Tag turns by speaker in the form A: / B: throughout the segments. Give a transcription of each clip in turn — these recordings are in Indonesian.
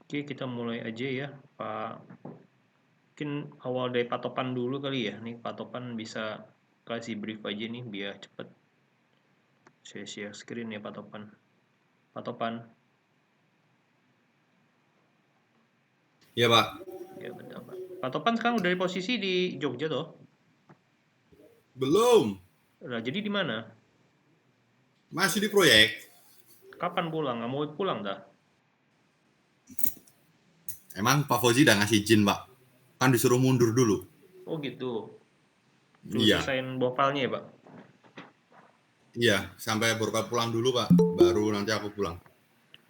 A: Oke, kita mulai aja ya, Pak. Mungkin awal dari Pak Topan dulu kali ya. Nih Pak Topan bisa kasih brief aja nih biar cepet. Saya share screen ya Pak Topan. Pak Topan.
B: Iya, Pak.
A: Ya bentar Pak. Pak Topan sekarang udah di posisi di Jogja toh?
B: Belum.
A: Nah, jadi di mana?
B: Masih di proyek.
A: Kapan pulang? Nggak mau pulang dah?
B: Emang Pak Fauzi udah ngasih izin, Pak. Kan disuruh mundur dulu.
A: Oh gitu. Dulu
B: Iya.
A: selesaiin bopalnya ya Pak?
B: Iya, sampai beberapa pulang dulu, Pak. Baru nanti aku pulang.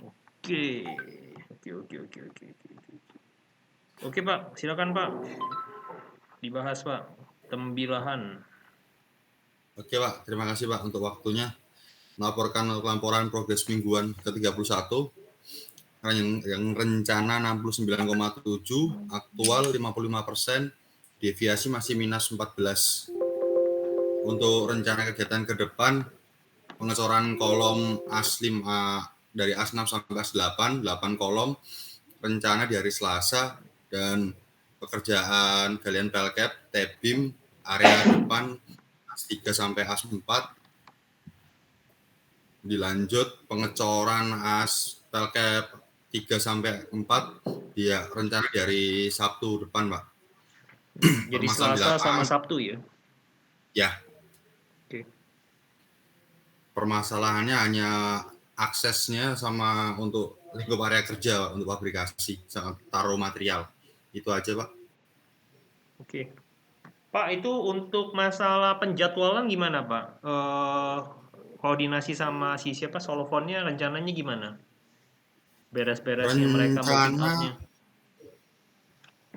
A: Oke. Oke. Oke Pak, silakan Pak. Dibahas Pak. Tembilahan.
B: Oke, Pak. Terima kasih, Pak, untuk waktunya. Melaporkan laporan progres mingguan ke-31 yang rencana 69,7, aktual 55%, deviasi masih minus 14. Untuk rencana kegiatan ke depan, pengecoran kolom A5 dari A6 sampai A8, 8 kolom, rencana di hari Selasa, dan pekerjaan galian pelket, tebim, area depan AS3 sampai AS4, dilanjut pengecoran AS pelket 3 sampai 4, dia rencana dari Sabtu depan, Pak.
A: Jadi
B: Permasalahan di
A: Selasa sama
B: lapangan,
A: Sabtu ya?
B: ya,
A: Oke.
B: permasalahannya hanya aksesnya sama untuk lingkup area kerja, untuk fabrikasi, sama taruh material. Itu aja, Pak.
A: Oke. Pak, itu untuk masalah penjadwalan gimana, Pak? Koordinasi sama si siapa Solofonnya rencananya gimana? Beres-beresnya mereka mau pick
B: Rencana
A: up-nya.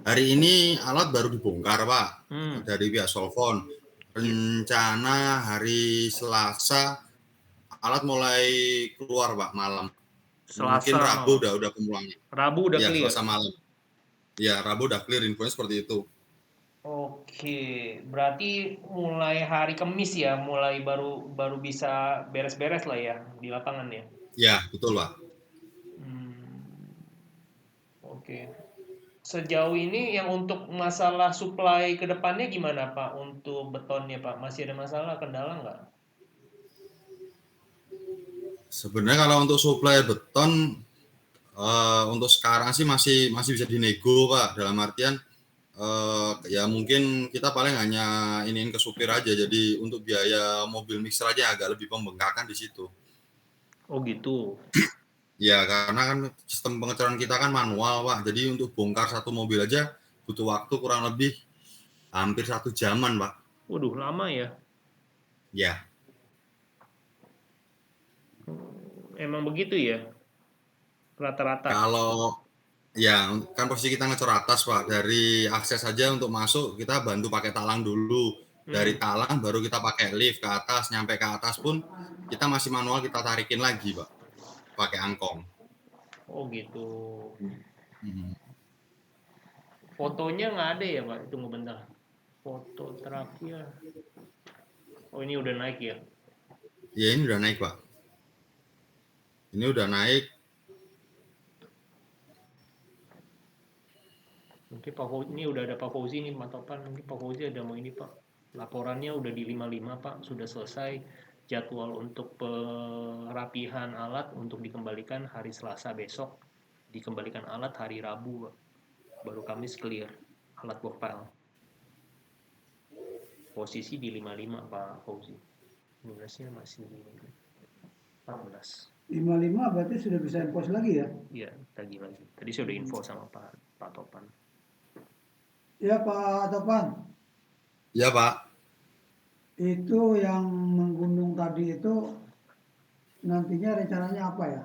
B: hari ini alat baru dibongkar, Pak,
A: Hmm,
B: dari pihak Solfon.
A: iya.
B: Rencana hari Selasa alat mulai keluar, Pak, malam. Mungkin
A: Selasa
B: Rabu
A: malam.
B: udah pemulangnya.
A: Rabu udah
B: Ya,
A: clear.
B: Selasa malam. Ya, Rabu udah clear, infonya seperti itu.
A: Oke, berarti mulai hari Kamis ya, mulai baru baru bisa beres-beres lah ya di lapangan ya.
B: Ya, betul, Pak.
A: Hmm, oke. Sejauh ini yang untuk masalah supply ke depannya gimana Pak untuk betonnya Pak? Masih ada masalah kendala nggak?
B: Sebenarnya kalau untuk suplai beton untuk sekarang sih masih masih bisa dinego, Pak. Dalam artian ya mungkin kita paling hanya iniin ke supir aja. Jadi untuk biaya mobil mixer aja agak lebih pembengkakan di situ.
A: Oh gitu.
B: Ya karena kan sistem pengecoran kita kan manual, Pak. Jadi untuk bongkar satu mobil aja butuh waktu kurang lebih hampir 1 jaman, Pak.
A: Waduh lama ya.
B: Ya,
A: Emang begitu ya rata-rata.
B: kalau ya kan posisi kita ngecor atas, Pak. Dari akses saja untuk masuk kita bantu pakai talang dulu. Dari
A: Hmm.
B: talang baru kita pakai lift ke atas, nyampe ke atas pun kita masih manual kita tarikin lagi, Pak. Pakai angkong.
A: Oh gitu.
B: Hmm.
A: Fotonya nggak ada ya Pak? Tunggu bentar. Foto terakhir. Oh ini udah naik ya.
B: Ya ini udah naik, Pak. Ini udah naik.
A: Mungkin Pak Fauzi, ini udah ada Pak Fauzi nih Pak Topan. Mungkin Pak Fauzi ada mau ini Pak. Laporannya udah di 55 Pak. Sudah selesai. Jadwal untuk perapihan alat untuk dikembalikan hari Selasa besok. Dikembalikan alat hari Rabu Pak. Baru Kamis clear alat bokpile. Posisi di 55 Pak Fauzi. Durasinya masih 14.
C: 55 berarti sudah bisa impos lagi ya?
A: Iya, lagi. Tadi saya udah info sama Pak Topan.
C: Ya Pak Topan,
B: Ya, Pak.
C: itu yang menggunung tadi itu nantinya rencananya apa ya?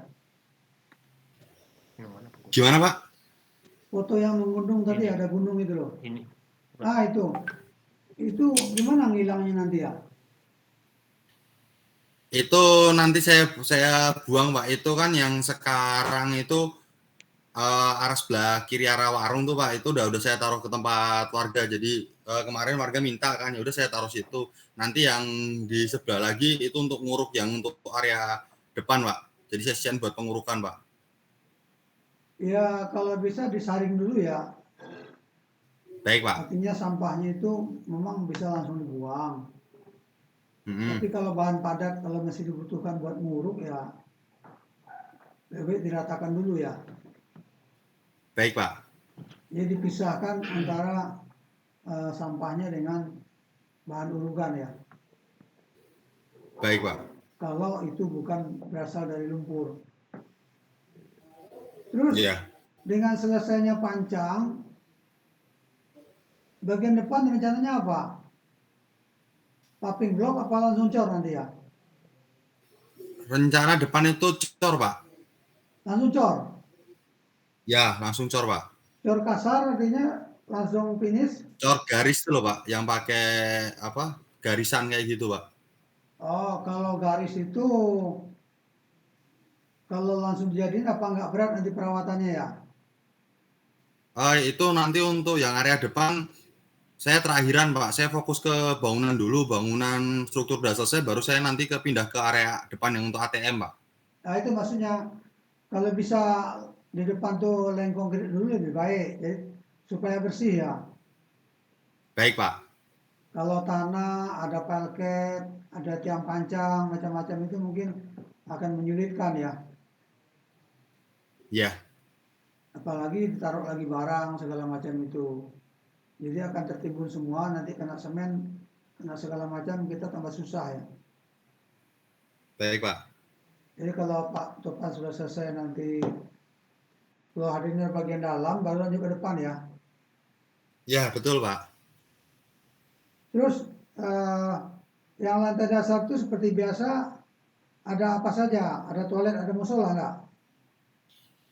A: Yang mana Pak?
B: Gimana, Pak?
C: Foto yang menggunung tadi
A: Ini,
C: ada gunung itu loh.
A: ini.
C: Ah itu gimana ngilangnya nanti ya?
B: Itu nanti saya buang, Pak. Itu kan yang sekarang itu arah sebelah kiri arah warung tuh, Pak. Itu udah saya taruh ke tempat warga. Jadi kemarin warga minta kan, ya udah saya taruh situ. Nanti yang di sebelah lagi itu untuk nguruk yang untuk area depan, Pak. Jadi saya siapin buat pengurukan, Pak.
C: Ya kalau bisa disaring dulu ya.
B: Baik, Pak.
C: Artinya sampahnya itu memang bisa langsung dibuang.
B: Mm-mm.
C: Tapi kalau bahan padat, kalau masih dibutuhkan buat nguruk ya lebih diratakan dulu ya.
B: Baik, Pak.
C: Jadi dipisahkan antara sampahnya dengan bahan urugan ya.
B: Baik, Pak.
C: Kalau itu bukan berasal dari lumpur. Terus
B: Iya.
C: dengan selesainya pancang, bagian depan rencananya apa? Paving block apa langsung cor nanti ya?
B: Rencana depan itu cor, Pak.
C: Langsung cor.
B: Ya, langsung cor, Pak.
C: Cor kasar artinya langsung finish.
B: Cor garis itu loh, Pak, yang pakai apa? Garisan kayak gitu, Pak.
C: Oh, kalau garis itu kalau langsung dijadiin apa nggak berat nanti perawatannya ya?
B: Itu nanti untuk yang area depan saya terakhiran, Pak. Saya fokus ke bangunan dulu, bangunan struktur udah selesai, baru saya nanti pindah ke area depan yang untuk ATM, Pak.
C: Nah itu maksudnya kalau bisa di depan tuh lem konkrit dulu lebih baik, jadi supaya bersih ya.
B: Baik, Pak.
C: Kalau tanah ada pelket, ada tiang pancang, macam-macam itu mungkin akan menyulitkan ya.
B: Ya,
C: Apalagi ditaruh lagi barang segala macam itu. Jadi akan tertimbun semua, nanti kena semen, kena segala macam, kita tambah susah ya.
B: baik, Pak.
C: Jadi kalau Pak Topan sudah selesai nanti floor hardener bagian dalam, baru lanjut ke depan ya.
B: Ya, betul, Pak.
C: Terus yang lantai dasar itu seperti biasa ada apa saja? Ada toilet, ada musola nggak?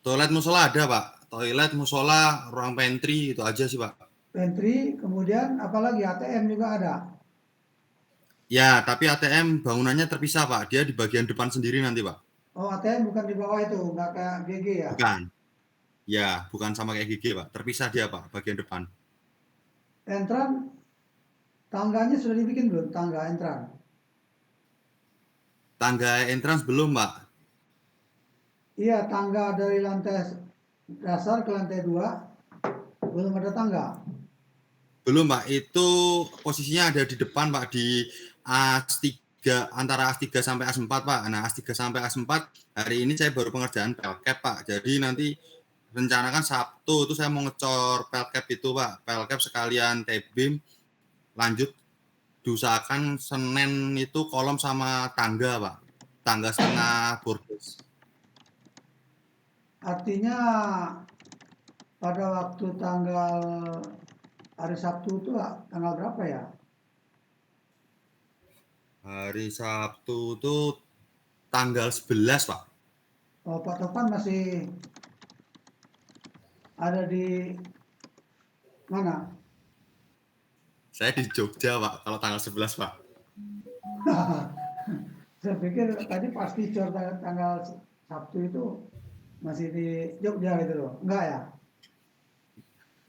B: Toilet musola ada, Pak. Toilet, musola, ruang pantry, itu aja sih, Pak.
C: Pantry, kemudian apalagi ATM juga ada.
B: Ya, tapi ATM bangunannya terpisah, Pak. Dia di bagian depan sendiri nanti, Pak.
C: Oh ATM bukan di bawah itu, nggak kayak GG ya?
B: Bukan. Ya, bukan sama kayak gigi, Pak. Terpisah dia, Pak, bagian depan.
C: Entran, tangganya sudah dibikin belum? Tangga entran.
B: Tangga entrance belum, Pak.
C: Iya, tangga dari lantai dasar ke lantai 2 belum ada tangga.
B: Belum, Pak. Itu posisinya ada di depan, Pak, di AS3, antara AS3 sampai AS4, Pak. Nah, AS3 sampai AS4 hari ini saya baru pengerjaan pelcap, Pak. Jadi nanti rencanakan Sabtu itu saya mau ngecor pelcap itu, Pak. Pelcap sekalian T-beam, lanjut diusahakan Senin itu kolom sama tangga, Pak. Tangga setengah bordes.
C: Artinya pada waktu tanggal hari Sabtu itu tanggal berapa ya?
B: Hari Sabtu itu tanggal 11, Pak.
C: Oh, Pak Topan masih ada di mana?
B: Saya di Jogja, Pak, kalau tanggal 11, Pak.
C: Saya pikir tadi pasti cor tanggal Sabtu itu masih di Jogja gitu loh. Enggak ya?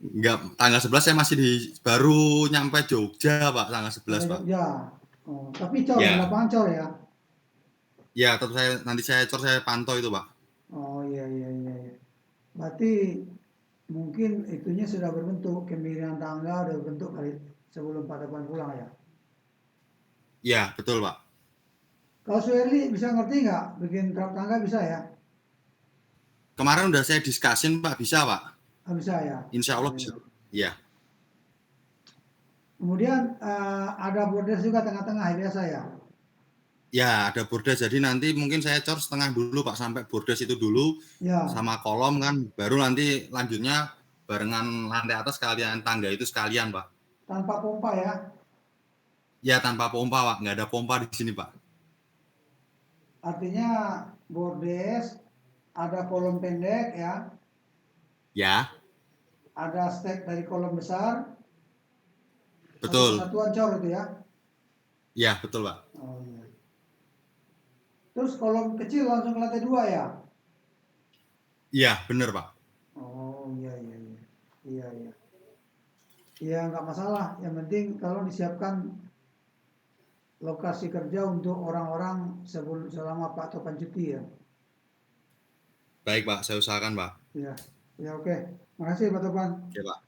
B: Enggak, tanggal 11 saya masih baru nyampe Jogja, Pak, tanggal 11,
C: Sampai
B: Pak.
C: Jogja. Oh, tapi cor di
B: Ya,
C: lapangan cor ya?
B: ya, tetap nanti saya cor, saya pantau itu, Pak.
C: Oh iya iya iya. Iya. Berarti mungkin itunya sudah berbentuk, kemiringan tangga sudah berbentuk kali sebelum Pak Topan pulang ya.
B: Ya, betul, Pak.
C: Kalau Suherli bisa ngerti nggak bikin trap tangga bisa ya?
B: Kemarin udah saya diskusin, Pak, bisa, Pak.
C: Bisa ya.
B: Insya Allah
C: Oh,
B: bisa.
C: iya.
B: Ya,
C: Kemudian ada bordes juga tengah-tengah biasa ya.
B: ya, ada bordes. Jadi nanti mungkin saya cor setengah dulu, Pak, sampai bordes itu dulu
C: Ya,
B: sama kolom kan, baru nanti lanjutnya barengan lantai atas sekalian tangga itu sekalian, Pak.
C: tanpa pompa ya.
B: Ya, tanpa pompa, Pak. Nggak ada pompa di sini, Pak.
C: Artinya bordes ada kolom pendek ya,
B: Ya,
C: ada stek dari kolom besar, satu
B: betul.
C: kesatuan cor itu ya.
B: Ya, betul, Pak.
C: Oh iya. Terus kolom kecil langsung ke lantai 2 ya.
B: Iya, bener, Pak.
C: Oh iya iya iya. Iya iya. Iya nggak masalah. Yang penting kalau disiapkan lokasi kerja untuk orang-orang sebelum selama Pak Topan cuti ya.
B: Baik Pak, saya usahakan Pak.
C: Ya, ya oke. Makasih Pak Topan.
B: Oke Pak,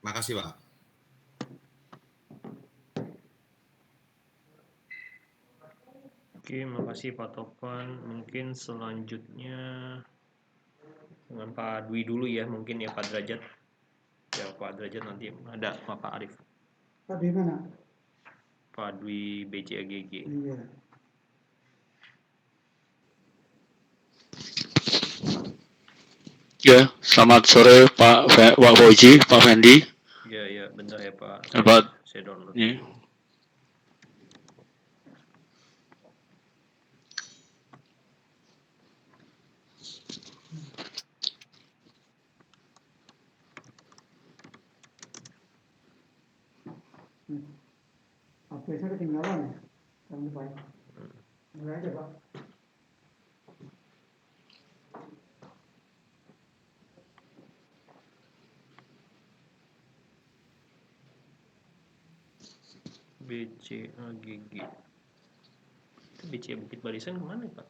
B: makasih Pak.
A: Oke, makasih Pak Topan. Mungkin selanjutnya dengan Pak Dwi dulu ya, mungkin ya Pak Derajat. Ya Pak Derajat nanti ada Pak Arif.
C: Pak di mana?
A: Pak Dwi BCAGG.
C: Iya.
D: Ya, selamat sore Pak Fauzi, Pak Fendi.
A: Ya, bentar ya Pak.
D: Pak,
A: Saya download.
D: ya.
C: HP saya ketinggalan ya. Jangan lupa ya. Mulai aja Pak.
A: BCAGG. Itu BCA Bukit Barisan kemana Pak?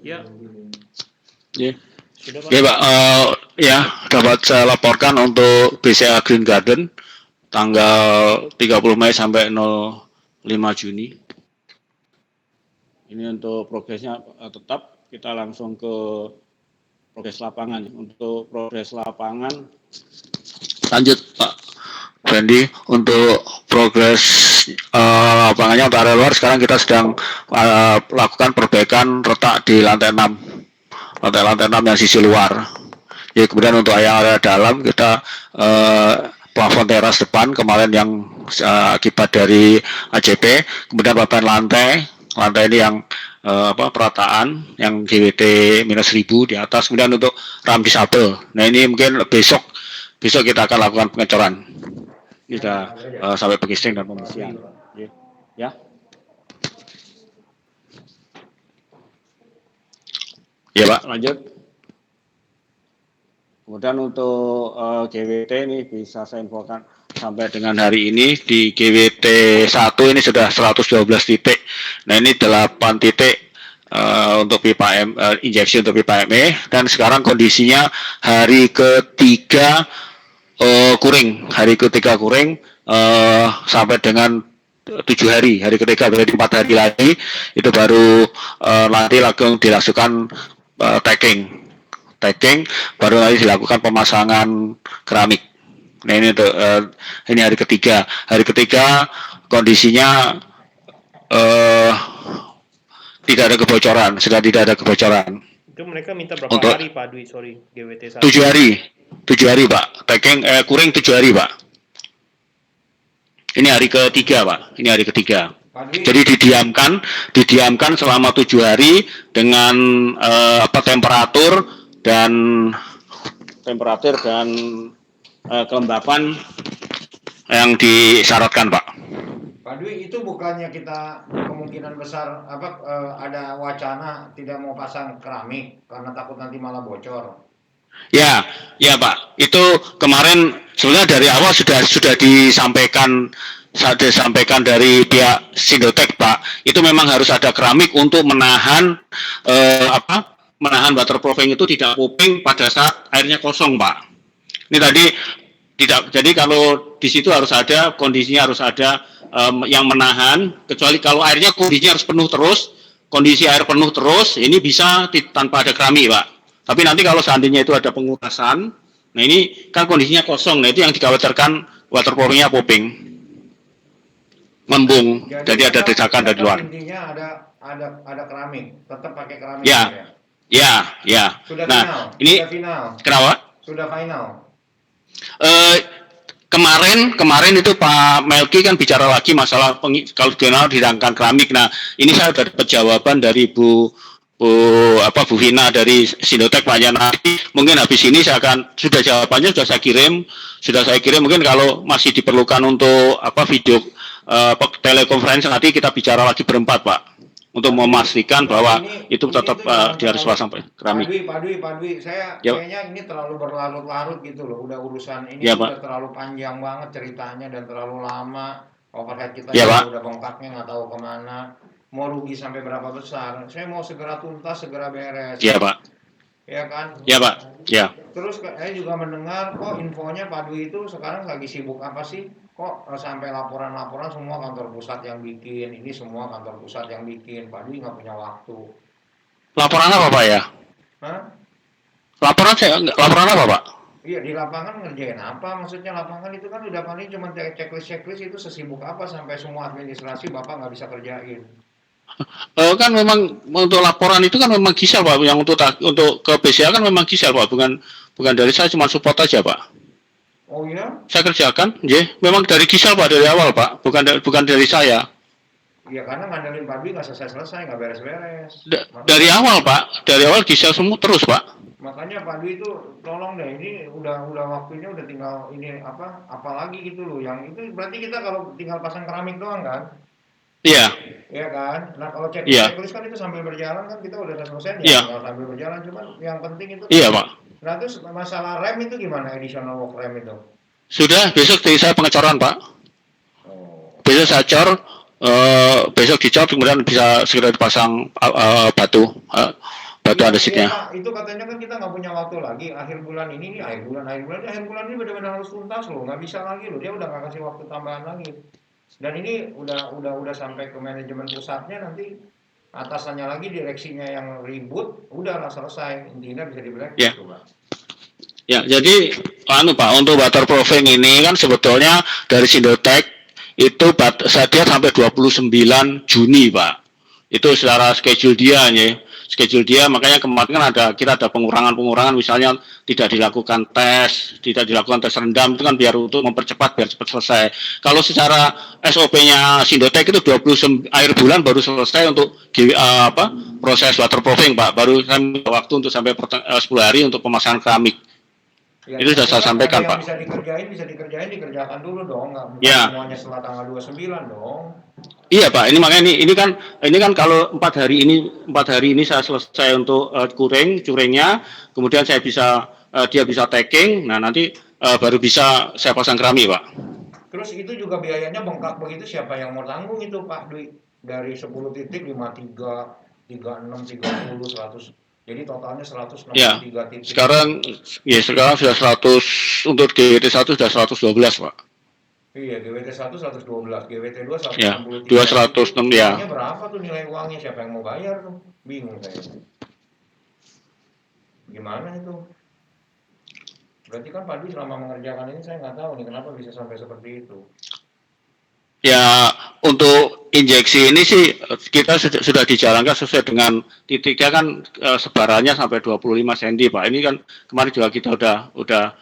A: Ya.
D: Ya.
A: Sudah Pak?
D: Ya Pak, ya dapat saya laporkan untuk BCA Green Garden tanggal 30 Mei sampai 05 Juni. Ini untuk progresnya tetap, kita langsung ke progres lapangan. Untuk progres lapangan, lanjut Pak Fendi, untuk progres lapangannya untuk area luar sekarang kita sedang lakukan perbaikan retak di lantai 6 yang sisi luar. Ya, kemudian untuk area dalam kita plafon teras depan kemarin yang akibat dari ACP, kemudian papan lantai ini yang perataan yang GWT minus 1000 di atas, kemudian untuk ram disabel. Nah ini mungkin besok kita akan lakukan pengecoran. Kita sampai pengisting dan pembersihan. Ya. Ya Pak, lanjut. Kemudian untuk GWT ini bisa saya infokan sampai dengan hari ini di GWT 1 ini sudah 112 titik. Nah ini 8 titik untuk pipa injeksi untuk pipa ME, dan sekarang kondisinya hari ketiga kuring, sampai dengan 7 hari ketiga, berarti 4 hari lagi itu baru nanti langsung dilakukan tagging, baru nanti dilakukan pemasangan keramik. Nah ini untuk ini hari ketiga kondisinya tidak ada kebocoran, sudah tidak ada kebocoran.
A: Itu mereka minta berapa
D: Untuk
A: hari Pak Dwi? Sorry, GWT 1.
D: 7 hari Pak, tagging kuring 7 hari Pak. Ini hari ketiga Pak, Jadi didiamkan selama 7 hari dengan temperatur dan kelembapan yang disyaratkan Pak.
E: Pak Dwi, itu bukannya kita kemungkinan besar ada wacana tidak mau pasang keramik karena takut nanti malah bocor.
D: Ya Pak. Itu kemarin sebenarnya dari awal sudah disampaikan dari pihak Sindotek Pak. Itu memang harus ada keramik untuk menahan waterproofing itu tidak popping pada saat airnya kosong Pak. Ini tadi tidak, jadi kalau di situ kondisinya harus ada yang menahan, kecuali kalau airnya kondisinya harus penuh terus, kondisi air penuh terus, ini bisa tanpa ada keramik Pak. Tapi nanti kalau seandainya itu ada pengurasan, nah ini kan kondisinya kosong, nah itu yang dikhawatirkan waterproofingnya popping, membung, jadi ada desakan dari luar.
E: Intinya ada keramik, tetap pakai keramik.
D: Ya.
E: Sudah
D: nah,
E: final.
D: Ini
E: sudah final.
D: Kenapa?
E: Sudah final.
D: Kemarin itu Pak Melki kan bicara lagi masalah kalau dihidangkan keramik. Nah, ini saya sudah dapat jawaban dari Bu Vina dari Sindotek Pak Yanati. Mungkin habis ini sudah jawabannya sudah saya kirim. Mungkin kalau masih diperlukan untuk video telekonferensi nanti kita bicara lagi berempat Pak, untuk memastikan bahwa itu tetap harus pasang keramik.
E: Pak Dwi, kayaknya ini terlalu berlarut-larut gitu loh. Udah urusan ini udah terlalu panjang banget ceritanya dan terlalu lama. Overhead kita udah bengkaknya nggak tahu kemana. mau rugi sampai berapa besar. Saya mau segera tuntas, segera beres.
D: Iya Pak.
E: Ya kan?
D: Iya Pak. Ya.
E: Terus saya juga mendengar kok infonya Pak Dwi itu sekarang lagi sibuk apa sih? Kok sampai laporan-laporan semua kantor pusat yang bikin, ini semua kantor pusat yang bikin. Pak Dwi nggak punya waktu.
D: Laporan apa Pak ya?
E: Hah?
D: Laporan apa Pak?
E: Iya, di lapangan ngerjain apa? Maksudnya lapangan itu kan udah paling cuma checklist itu sesibuk apa sampai semua administrasi Bapak nggak bisa kerjain.
D: Kan memang untuk laporan itu kan memang Gisel Pak, yang untuk ke BCA kan memang Gisel Pak, bukan dari saya, cuma support aja Pak.
E: Oh iya?
D: Saya kerjakan, memang dari Gisel Pak, dari awal Pak, bukan dari saya.
E: Iya, karena ngandelin Pak Dwi nggak selesai, nggak beres-beres.
D: Dari awal Pak, dari awal Gisel semua terus Pak.
E: Makanya Pak Dwi itu tolong deh, ini udah waktunya udah tinggal ini apa lagi gitu loh. Yang itu berarti kita kalau tinggal pasang keramik doang kan?
D: Iya.
E: Iya kan? Nah kalau
D: Iya.
E: checklist kan itu sambil berjalan kan kita udah selesai
D: Iya.
E: Tinggal sambil berjalan, cuman yang penting itu.
D: Iya Pak.
E: Nah terus masalah rem itu gimana, additional work rem itu?
D: Sudah, besok dari saya pengecoran Pak.
E: Oh.
D: Besok saya cor, besok dicor, kemudian bisa segera dipasang batu andesitnya.
E: Iya, itu katanya kan kita nggak punya waktu lagi akhir bulan ini akhir bulan ini benar-benar harus tuntas loh, nggak bisa lagi loh, dia udah nggak kasih waktu tambahan lagi. Dan ini udah sampai ke manajemen pusatnya, nanti atasannya lagi direksinya yang ribut, udahlah selesai, intinya bisa dibilang gitu Pak.
D: Ya, jadi Pak, untuk waterproofing ini kan sebetulnya dari Sindotek itu dia sampai 29 Juni Pak. Itu secara schedule dia ya. Schedule dia, makanya kemarin kan kita ada pengurangan misalnya tidak dilakukan tes rendam, itu kan biar untuk mempercepat biar cepat selesai. Kalau secara SOP-nya Sindotek itu 20 akhir bulan baru selesai untuk proses waterproofing Pak. Baru kami waktu untuk sampai 10 hari untuk pemasangan keramik.
E: Ya,
D: itu sudah saya sampaikan Pak.
E: Bisa dikerjakan dulu dong, nggak
D: ya.
E: Semuanya setelah tanggal 29 dong.
D: Iya Pak, ini makanya ini kan kalau 4 hari ini saya selesai untuk curingnya, kemudian dia bisa tagging, nah nanti baru bisa saya pasang keramik Pak.
E: Terus itu juga biayanya bengkak begitu, siapa yang mau tanggung itu Pak Dwi? Dari 10 titik 53, 36, 30, 100. Jadi totalnya 163
D: ya.
E: titik.
D: Sekarang sudah 100, untuk GWT 1 sudah 112 Pak.
E: Iya, GWT 1 112, GWT 2 163.
D: Ya, 206 ya.
E: Nilainya berapa tuh nilai uangnya? Siapa yang mau bayar tuh? Bingung saya. Gimana itu? Berarti kan Pak Dwi selama mengerjakan ini saya nggak tahu nih kenapa bisa sampai seperti itu.
D: Ya, untuk injeksi ini sih kita sudah dijalankan sesuai dengan titiknya kan, sebarannya sampai 25 cm Pak. Ini kan kemarin juga kita udah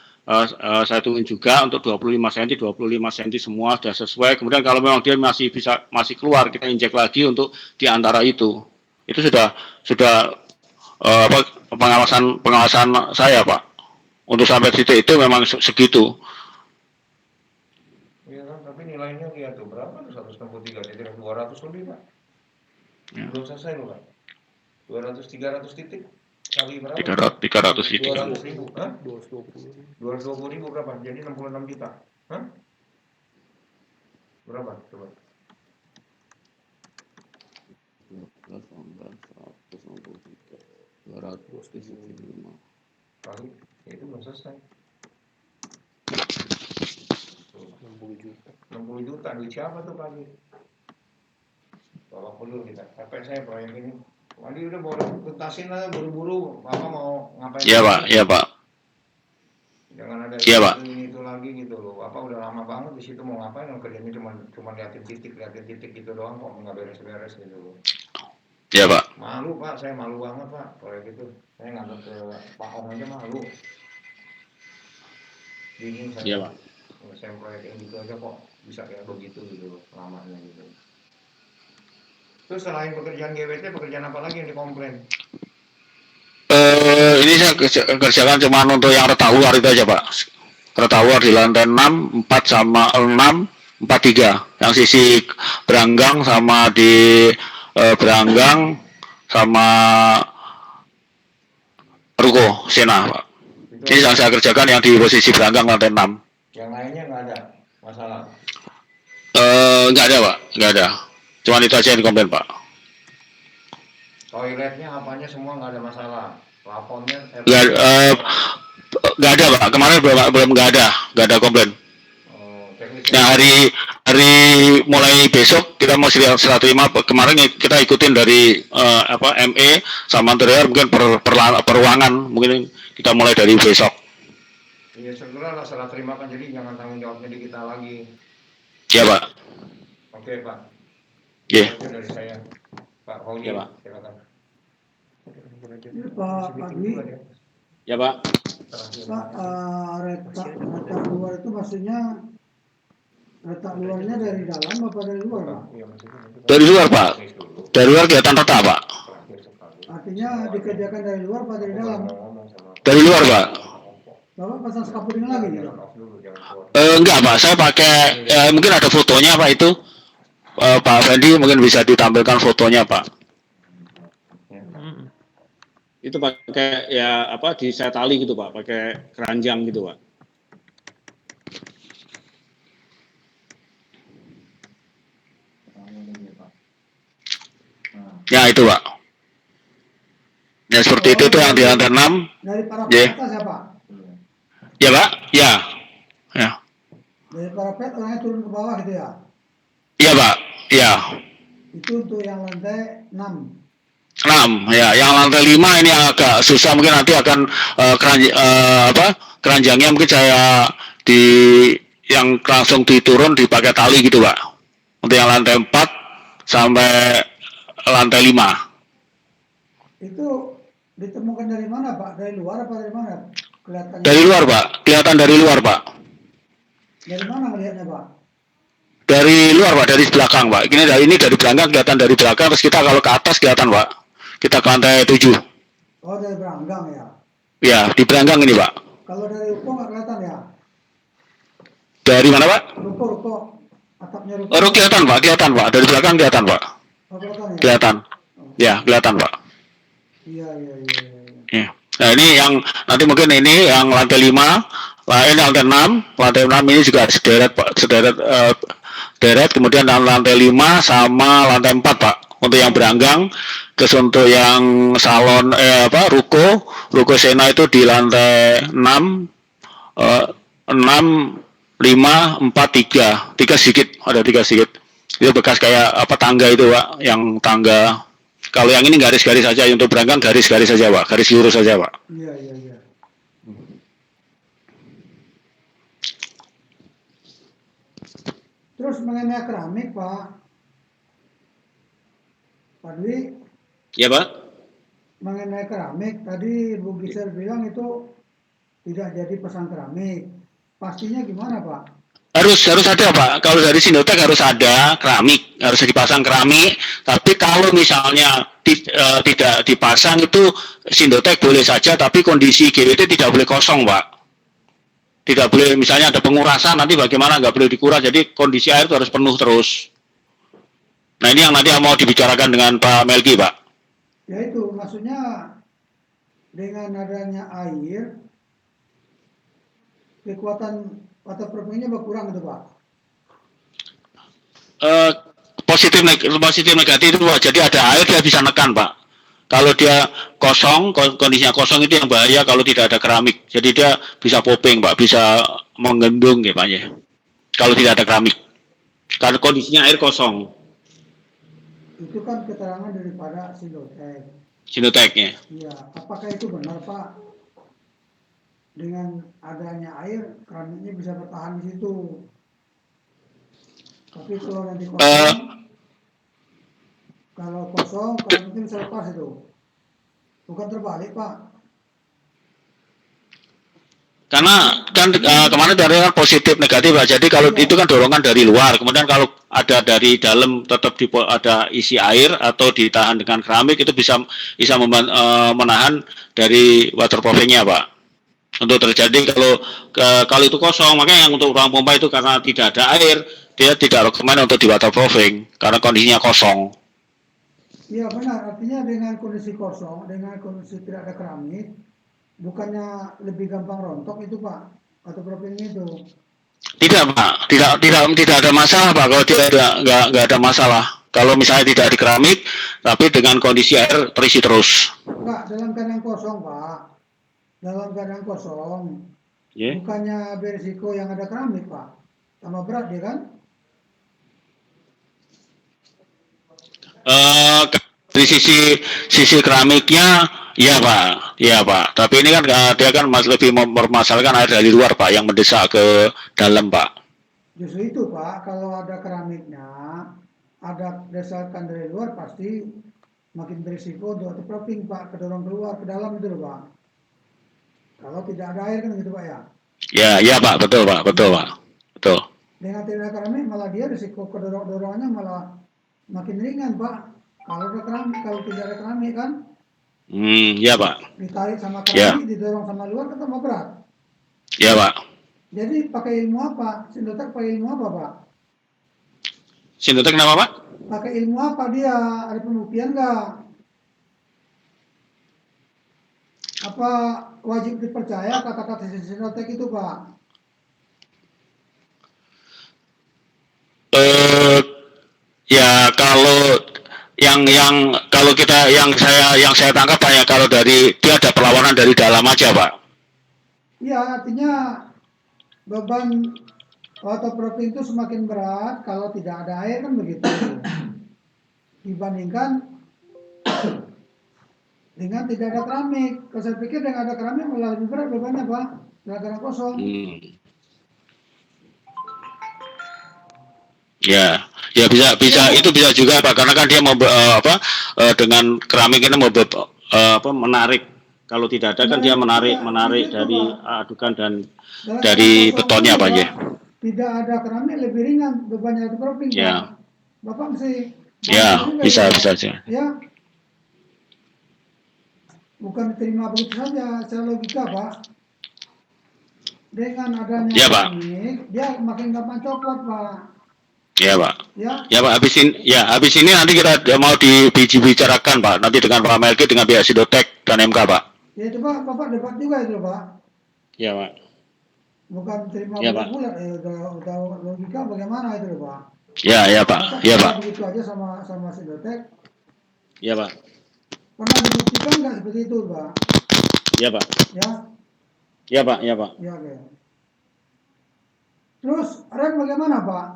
D: saya tungguin juga untuk 25 cm semua sudah sesuai. Kemudian kalau memang dia masih keluar, kita injek lagi untuk di antara itu. Itu sudah pengawasan saya Pak. Untuk sampai titik itu memang segitu.
E: Iya kan, tapi nilainya lihat tuh berapa tuh 163 titik, 200 lebih Pak. Ya. Belum selesai loh Pak. 300 titik kali berapa?
D: 300 titik.
E: 200.000, hah? 220.000 berapa? Jadi 66 juta. Hah? Berapa? Coba.
D: 225
E: kali, itu belum selesai. 60 juta, duit siapa tuh Pak Dwi? Tolong dulu kita, capek saya proyek ini. Pak Dwi udah baru tuntasin lah, buru-buru. Bapak mau ngapain?
D: Iya Pak.
E: Jangan ada itu lagi gitu loh. Bapak udah lama banget di situ, mau ngapain? Kerjanya cuma liatin titik gitu doang, kok nggak beres-beres gitu loh.
D: Iya Pak.
E: Malu Pak, saya malu banget Pak proyek itu. Saya nganggap ke Pak Ong aja malu. Bingung saya.
D: Iya Pak.
E: Saya proyek yang gitu aja kok bisa kayak begitu gitu lamanya gitu. Terus selain pekerjaan GWT, pekerjaan apa lagi yang dikomplain?
D: Ini saya kerjakan cuma untuk yang retawar itu aja Pak. Retawar di lantai 6, 4 sama 6, 43. Yang sisi Beranggang sama di Beranggang sama Ruko Sena Pak. Ini yang saya kerjakan yang di posisi Beranggang lantai 6.
E: Yang lainnya nggak ada masalah?
D: Nggak ada Pak, nggak ada. Cuma itu aja yang dikomplain Pak.
E: Toiletnya apanya semua nggak ada masalah. Plafonnya
D: Nggak ada Pak, kemarin belum nggak ada komplain.
E: teknisnya
D: Nah hari mulai besok kita mau serah terima, kemarin kita ikutin dari ME sama interior, mungkin peruangan mungkin kita mulai dari besok.
E: iya segera lah serah terima kan, jadi jangan tanggung jawabnya di kita lagi.
D: Ya Pak.
E: Oke Pak.
D: Iya.
E: Itu dari saya. Pak Pauli,
D: Ya, Pak.
E: silakan.
C: Ini Pak Dwi,
D: Ya Pak.
C: Pak, retak luar itu maksudnya retak luarnya dari dalam apa dari luar, Pak?
D: Dari luar Pak. Dari luar kelihatan retak Pak.
C: Artinya dikerjakan dari luar apa dari dalam?
D: Dari luar Pak.
C: Bapak pasang scaffolding lagi gitu?
D: Enggak Pak, saya pakai mungkin ada fotonya Pak itu. Pak Fendi mungkin bisa ditampilkan fotonya Pak. Itu pakai ya di set tali gitu Pak, pakai keranjang gitu Pak. Ya itu Pak. Ya seperti itu tuh yang di lantai 6.
C: Dari parapet
D: Yeah.
C: atas ya Pak?
D: Ya Pak, ya. Ya.
C: Dari parapet orangnya turun ke bawah gitu ya?
D: Iya Pak, ya.
C: Itu untuk yang lantai 6.
D: 6 ya, yang lantai 5 ini agak susah, mungkin nanti akan keranjangnya mungkin saya yang langsung diturun dipakai tali gitu Pak. Untuk yang lantai 4 sampai lantai 5.
C: Itu ditemukan dari mana Pak? Dari luar apa dari mana? Kelihatannya?
D: Dari luar Pak, kelihatan dari luar Pak.
C: Dari mana melihatnya Pak?
D: Dari luar Pak, dari belakang Pak. Ini dari belakang, kelihatan dari belakang, terus kita kalau ke atas kelihatan Pak. Kita ke lantai 7.
C: Oh dari Beranggang ya?
D: Ya, di belakang ini Pak.
C: Kalau dari ruko nggak kelihatan ya?
D: Dari mana Pak?
C: Ruko, atapnya ruko.
D: Oh, kelihatan Pak. Dari belakang kelihatan Pak.
C: Oh, kelihatan ya?
D: Kelihatan. Ya, kelihatan Pak.
C: Iya.
D: Ya. Nah ini yang nanti mungkin ini yang lantai 5, ini lantai 6, lantai 6 ini juga sederet Pak, sederet, kemudian lantai 5 sama lantai 4 Pak, untuk yang beranggang. Terus untuk yang salon ruko Sena itu di lantai 6, 6, 5, 4, 3 sedikit, ada 3 sedikit. Itu bekas kayak tangga itu Pak, yang tangga. Kalau yang ini garis-garis saja, untuk beranggang garis-garis saja Pak, garis lurus saja Pak.
C: Iya. Terus mengenai keramik Pak Dwi,
D: Ya Pak.
C: mengenai keramik tadi Bu Gisel bilang itu tidak jadi pasang keramik. Pastinya gimana Pak?
D: Harus ada Pak. Kalau dari Sindotek harus ada keramik, harus dipasang keramik. Tapi kalau misalnya tidak dipasang itu Sindotek boleh saja, tapi kondisi GWT tidak boleh kosong Pak. Tidak boleh, misalnya ada pengurasan, nanti bagaimana, nggak boleh dikuras. Jadi kondisi air itu harus penuh terus. Nah ini yang nanti mau dibicarakan dengan Pak Melki Pak.
C: Ya itu maksudnya dengan adanya air kekuatan waterproofingnya berkurang gitu Pak.
D: Positif negatif itu Pak. Jadi ada air dia bisa nekan Pak. Kalau dia kosong, kondisinya kosong itu yang bahaya kalau tidak ada keramik. Jadi dia bisa popping Pak, bisa menggendung ya Pak ya. Kalau tidak ada keramik. Karena kondisinya air kosong.
C: Itu kan keterangan daripada
D: Sindoteknya.
C: Iya, apakah itu benar Pak? Dengan adanya air, keramiknya bisa bertahan di situ. Tapi kalau nanti kosong, keramiknya bisa lepas itu. Bukan terbalik Pak.
D: Karena kan kemarin dari positif negatif Pak. Jadi kalau itu kan dorongan dari luar, kemudian kalau ada dari dalam tetap ada isi air atau ditahan dengan keramik, itu bisa menahan dari waterproofingnya Pak. Untuk terjadi kalau itu kosong, makanya yang untuk ruang pompa itu karena tidak ada air, dia tidak rekomen untuk di waterproofing karena kondisinya kosong.
C: Iya benar, artinya dengan kondisi kosong, dengan kondisi tidak ada keramik, bukannya lebih gampang rontok itu Pak, waterproofing itu?
D: Tidak Pak, tidak ada masalah Pak, kalau tidak ada nggak ada masalah. Kalau misalnya tidak di keramik, tapi dengan kondisi air terisi terus.
C: Enggak, dalam keadaan kosong, Pak. Dalam keadaan kosong.
D: Ya.
C: Bukannya berisiko yang ada keramik, Pak. Tambah berat dia kan?
D: Dari sisi keramiknya, ya Pak. Tapi ini kan dia kan lebih mempermasalahkan air dari luar Pak, yang mendesak ke dalam Pak.
C: Justru itu, Pak. Kalau ada keramiknya, ada desakan dari luar, pasti makin berisiko untuk overpropping, Pak. Kedorong keluar ke dalam itu loh, Pak. Kalau tidak ada air kan gitu, Pak ya.
D: Ya Pak, betul Pak, betul.
C: Dengan tidak ada keramik, malah dia risiko kedorong-dorongannya malah makin ringan, Pak. Kalau ada keramik, kalau tidak ada keramik kan,
D: Ya Pak.
C: ditarik sama
D: Ya,
C: keramik, didorong sama luar kan tambah berat.
D: ya Pak.
C: Jadi pakai ilmu apa? Sindotek pakai ilmu apa, Pak?
D: Sintetik nama Pak?
C: Pakai ilmu apa dia? Ada pembuktian nggak? Apa wajib dipercaya kata-kata Sindotek itu, Pak?
D: Ya kalau kalau kita yang saya tangkap Pak ya, kalau dari dia ada perlawanan dari dalam aja Pak.
C: Iya, artinya beban autopropping itu semakin berat kalau tidak ada air kan begitu. Dibandingkan dengan tidak ada keramik. Kalau saya pikir dengan ada keramik malah lebih berat bebannya, Pak. Gara-gara kosong.
D: Ya, ya bisa itu bisa juga Pak, karena kan dia dengan keramik ini menarik. Kalau tidak ada kan dia menarik dari adukan dan dari betonnya Pak ya.
C: Tidak ada keramik lebih ringan bebannya autopropping, Pak.
D: Ya.
C: Bapak mesti
D: Ya, bisa aja.
C: Ya. Bukan diterima begitu saja, secara logika, Pak. Dengan adanya keramik, dia makin gampang copot, Pak.
D: Ya Pak.
C: Ya
D: Pak, habis ini nanti kita mau dibicarakan Pak, nanti dengan Pak Melki, dengan pihak Sindotek dan MK Pak.
C: Ya coba Bapak debat juga itu Pak.
D: Ya Pak.
C: Bukan terima bulat-bulat, udah logika bagaimana itu Pak.
D: Ya Pak. Ya Pak.
C: Begitu aja sama Sindotek.
D: Ya Pak.
C: Pernah dibuktikan nggak seperti itu Pak?
D: Ya Pak.
C: Ya.
D: Ya Pak. Ya
C: oke. Terus rem bagaimana Pak?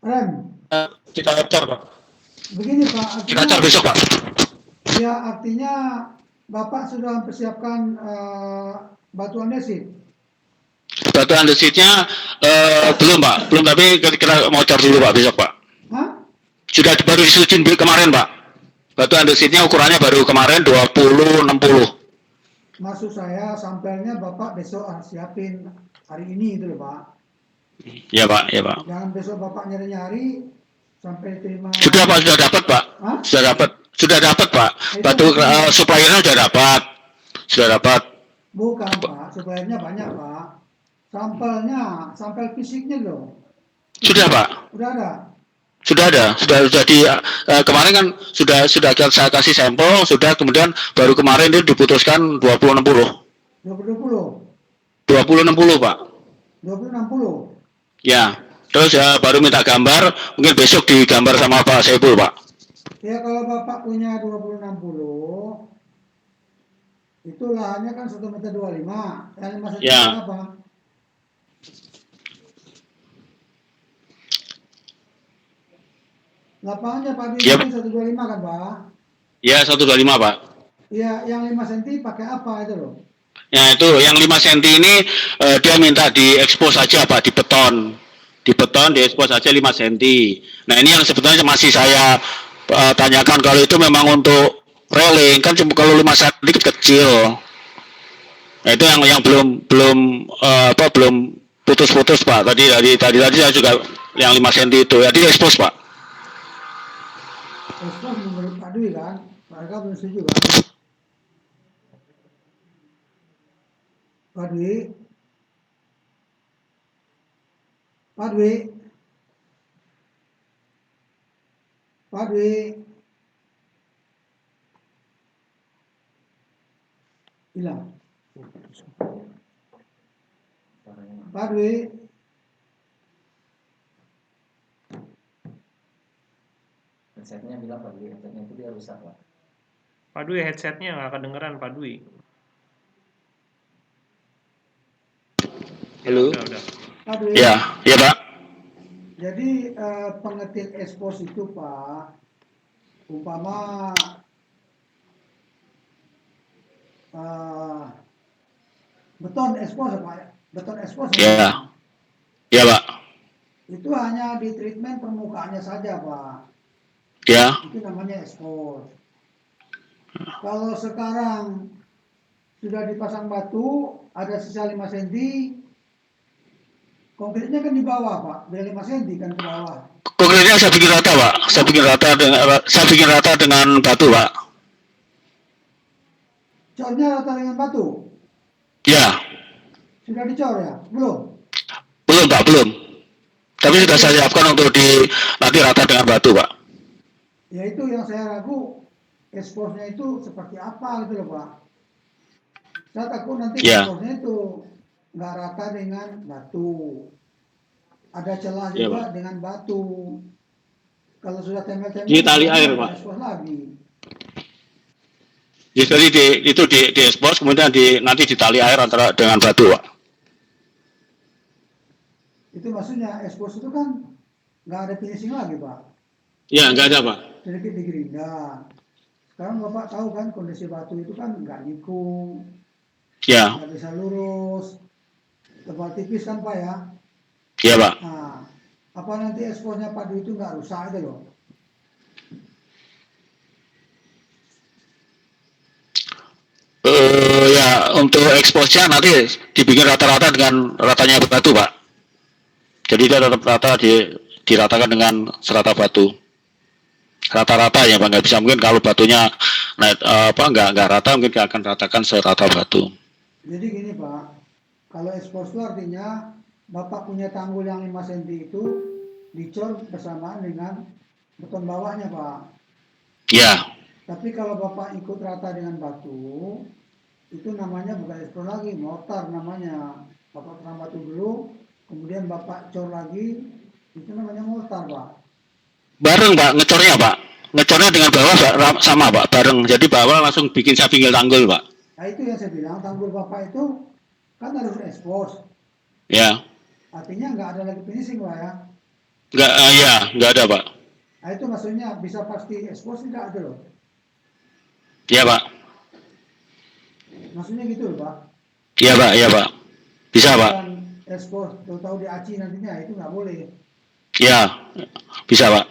C: Rem.
D: Kita cor Pak.
C: Begini Pak.
D: Kita cor besok Pak.
C: Ya artinya Bapak sudah mempersiapkan batu andesit.
D: Batu andesitnya belum Pak, tapi kita mau cor dulu Pak besok Pak.
C: Hah?
D: Sudah baru disusun kemarin Pak. Batu andesitnya ukurannya baru kemarin 20-60.
C: Maksud saya sampelnya Bapak besok siapin hari ini itu loh Pak.
D: Ya Pak.
C: Jangan besok Bapak nyari-nyari sampai terima.
D: Sudah Pak, sudah dapat Pak. Hah? Sudah dapat Pak. Batu suppliernya sudah dapat.
C: Bukan Pak, suppliernya banyak Pak. Sampel fisiknya loh.
D: Sudah Pak.
C: Udah ada.
D: Sudah di kemarin kan sudah saya kasih sampel, sudah, kemudian baru kemarin itu diputuskan 20-60. 20-60 Pak.
C: 20-60.
D: Ya, terus baru minta gambar, mungkin besok digambar sama Pak Saiful Pak.
C: Ya kalau Bapak punya 20-60, itu lahannya kan 1,25 meter, yang 5 cm apa? Lapangannya Pak Dwi yep. 125 kan Pak?
D: Ya 125 Pak.
C: Ya yang 5 cm pakai apa itu loh?
D: Ya itu yang 5 cm ini dia minta diekspos saja Pak, di beton diekspos saja 5 cm. Nah ini yang sebetulnya masih saya tanyakan, kalau itu memang untuk railing kan cuma kalau 5 cm kecil. Nah itu yang belum putus-putus Pak. Tadi saya juga yang 5 cm itu ya diekspos Pak.
C: Ekspos menurut Pak Dwi kan, mereka belum setuju kan? Pak Dwi, hilang. Pak Dwi.
F: headsetnya bilang Pak Dwi, headsetnya itu dia rusak Pak.
A: Pak Dwi headsetnya nggak kedengeran Pak Dwi. Ya,
D: Halo.
A: udah.
C: Aduh,
D: Ya, ya Pak.
C: jadi pengetik expose itu Pak, umpama beton expose Pak, beton expose
D: Ya, ya Pak.
C: itu hanya di treatment permukaannya saja Pak,
D: Ya,
C: itu namanya expose. Kalau sekarang sudah dipasang batu, ada sisa 5 cm, konkretnya kan di bawah Pak, dari 5 cm kan ke bawah.
D: konkretnya saya bikin rata Pak. Saya bikin rata dengan batu Pak.
C: Cornya rata dengan batu,
D: Ya,
C: sudah dicor ya? Belum?
D: belum Pak, belum. Tapi sudah saya siapkan untuk nanti rata dengan batu Pak.
C: Ya itu yang saya ragu, expose-nya itu seperti apa gitu loh Pak. Saya takut nanti
D: Ya.
C: expose-nya itu nggak rata dengan batu. Ada celah
D: Ya,
C: juga
D: Pak.
C: dengan batu. Kalau sudah tempel-tempel,
D: Di tali air,
C: nggak
D: Pak.
C: expose lagi.
D: Jadi di expose kemudian nanti di tali air antara dengan batu Pak.
C: Itu maksudnya expose itu kan nggak ada finishing lagi Pak.
D: Ya, nggak ada Pak.
C: Sedikit digerinda. Sekarang Bapak tahu kan kondisi batu itu kan nggak nikung,
D: Ya,
C: nggak bisa lurus, tebal tipis kan Pak ya.
D: ya Pak.
C: Nah, apa nanti expose-nya Pak Dwi itu nggak rusak itu loh?
D: Ya untuk expose-nya nanti dibikin rata-rata dengan ratanya batu Pak. Jadi dia tetap rata diratakan dengan serata batu. Rata-rata ya Pak, nggak bisa mungkin kalau batunya nggak rata mungkin akan ratakan serata batu.
C: Jadi gini Pak, kalau expose itu artinya Bapak punya tanggul yang 5 cm itu dicor bersamaan dengan beton bawahnya Pak.
D: Ya,
C: Tapi kalau Bapak ikut rata dengan batu, itu namanya bukan expose lagi, mortar namanya. Bapak terang batu dulu, kemudian Bapak cor lagi, itu namanya mortar Pak.
D: bareng Pak ngecornya Pak. Ngecornya dengan bawah sama Pak, bareng. Jadi bawah langsung saya pinggir tanggul Pak.
C: Nah itu yang saya bilang, tanggul Bapak itu kan harus expose.
D: Ya,
C: Artinya nggak ada lagi finishing Pak ya.
D: nggak ada Pak.
C: Nah itu maksudnya bisa pasti expose tidak ada loh.
D: Ya Pak.
C: Maksudnya gitu loh Pak.
D: Iya Pak, iya Pak. Bisa Pak.
C: Dan expose, tahu di ACI nantinya itu nggak boleh.
D: Ya, bisa Pak.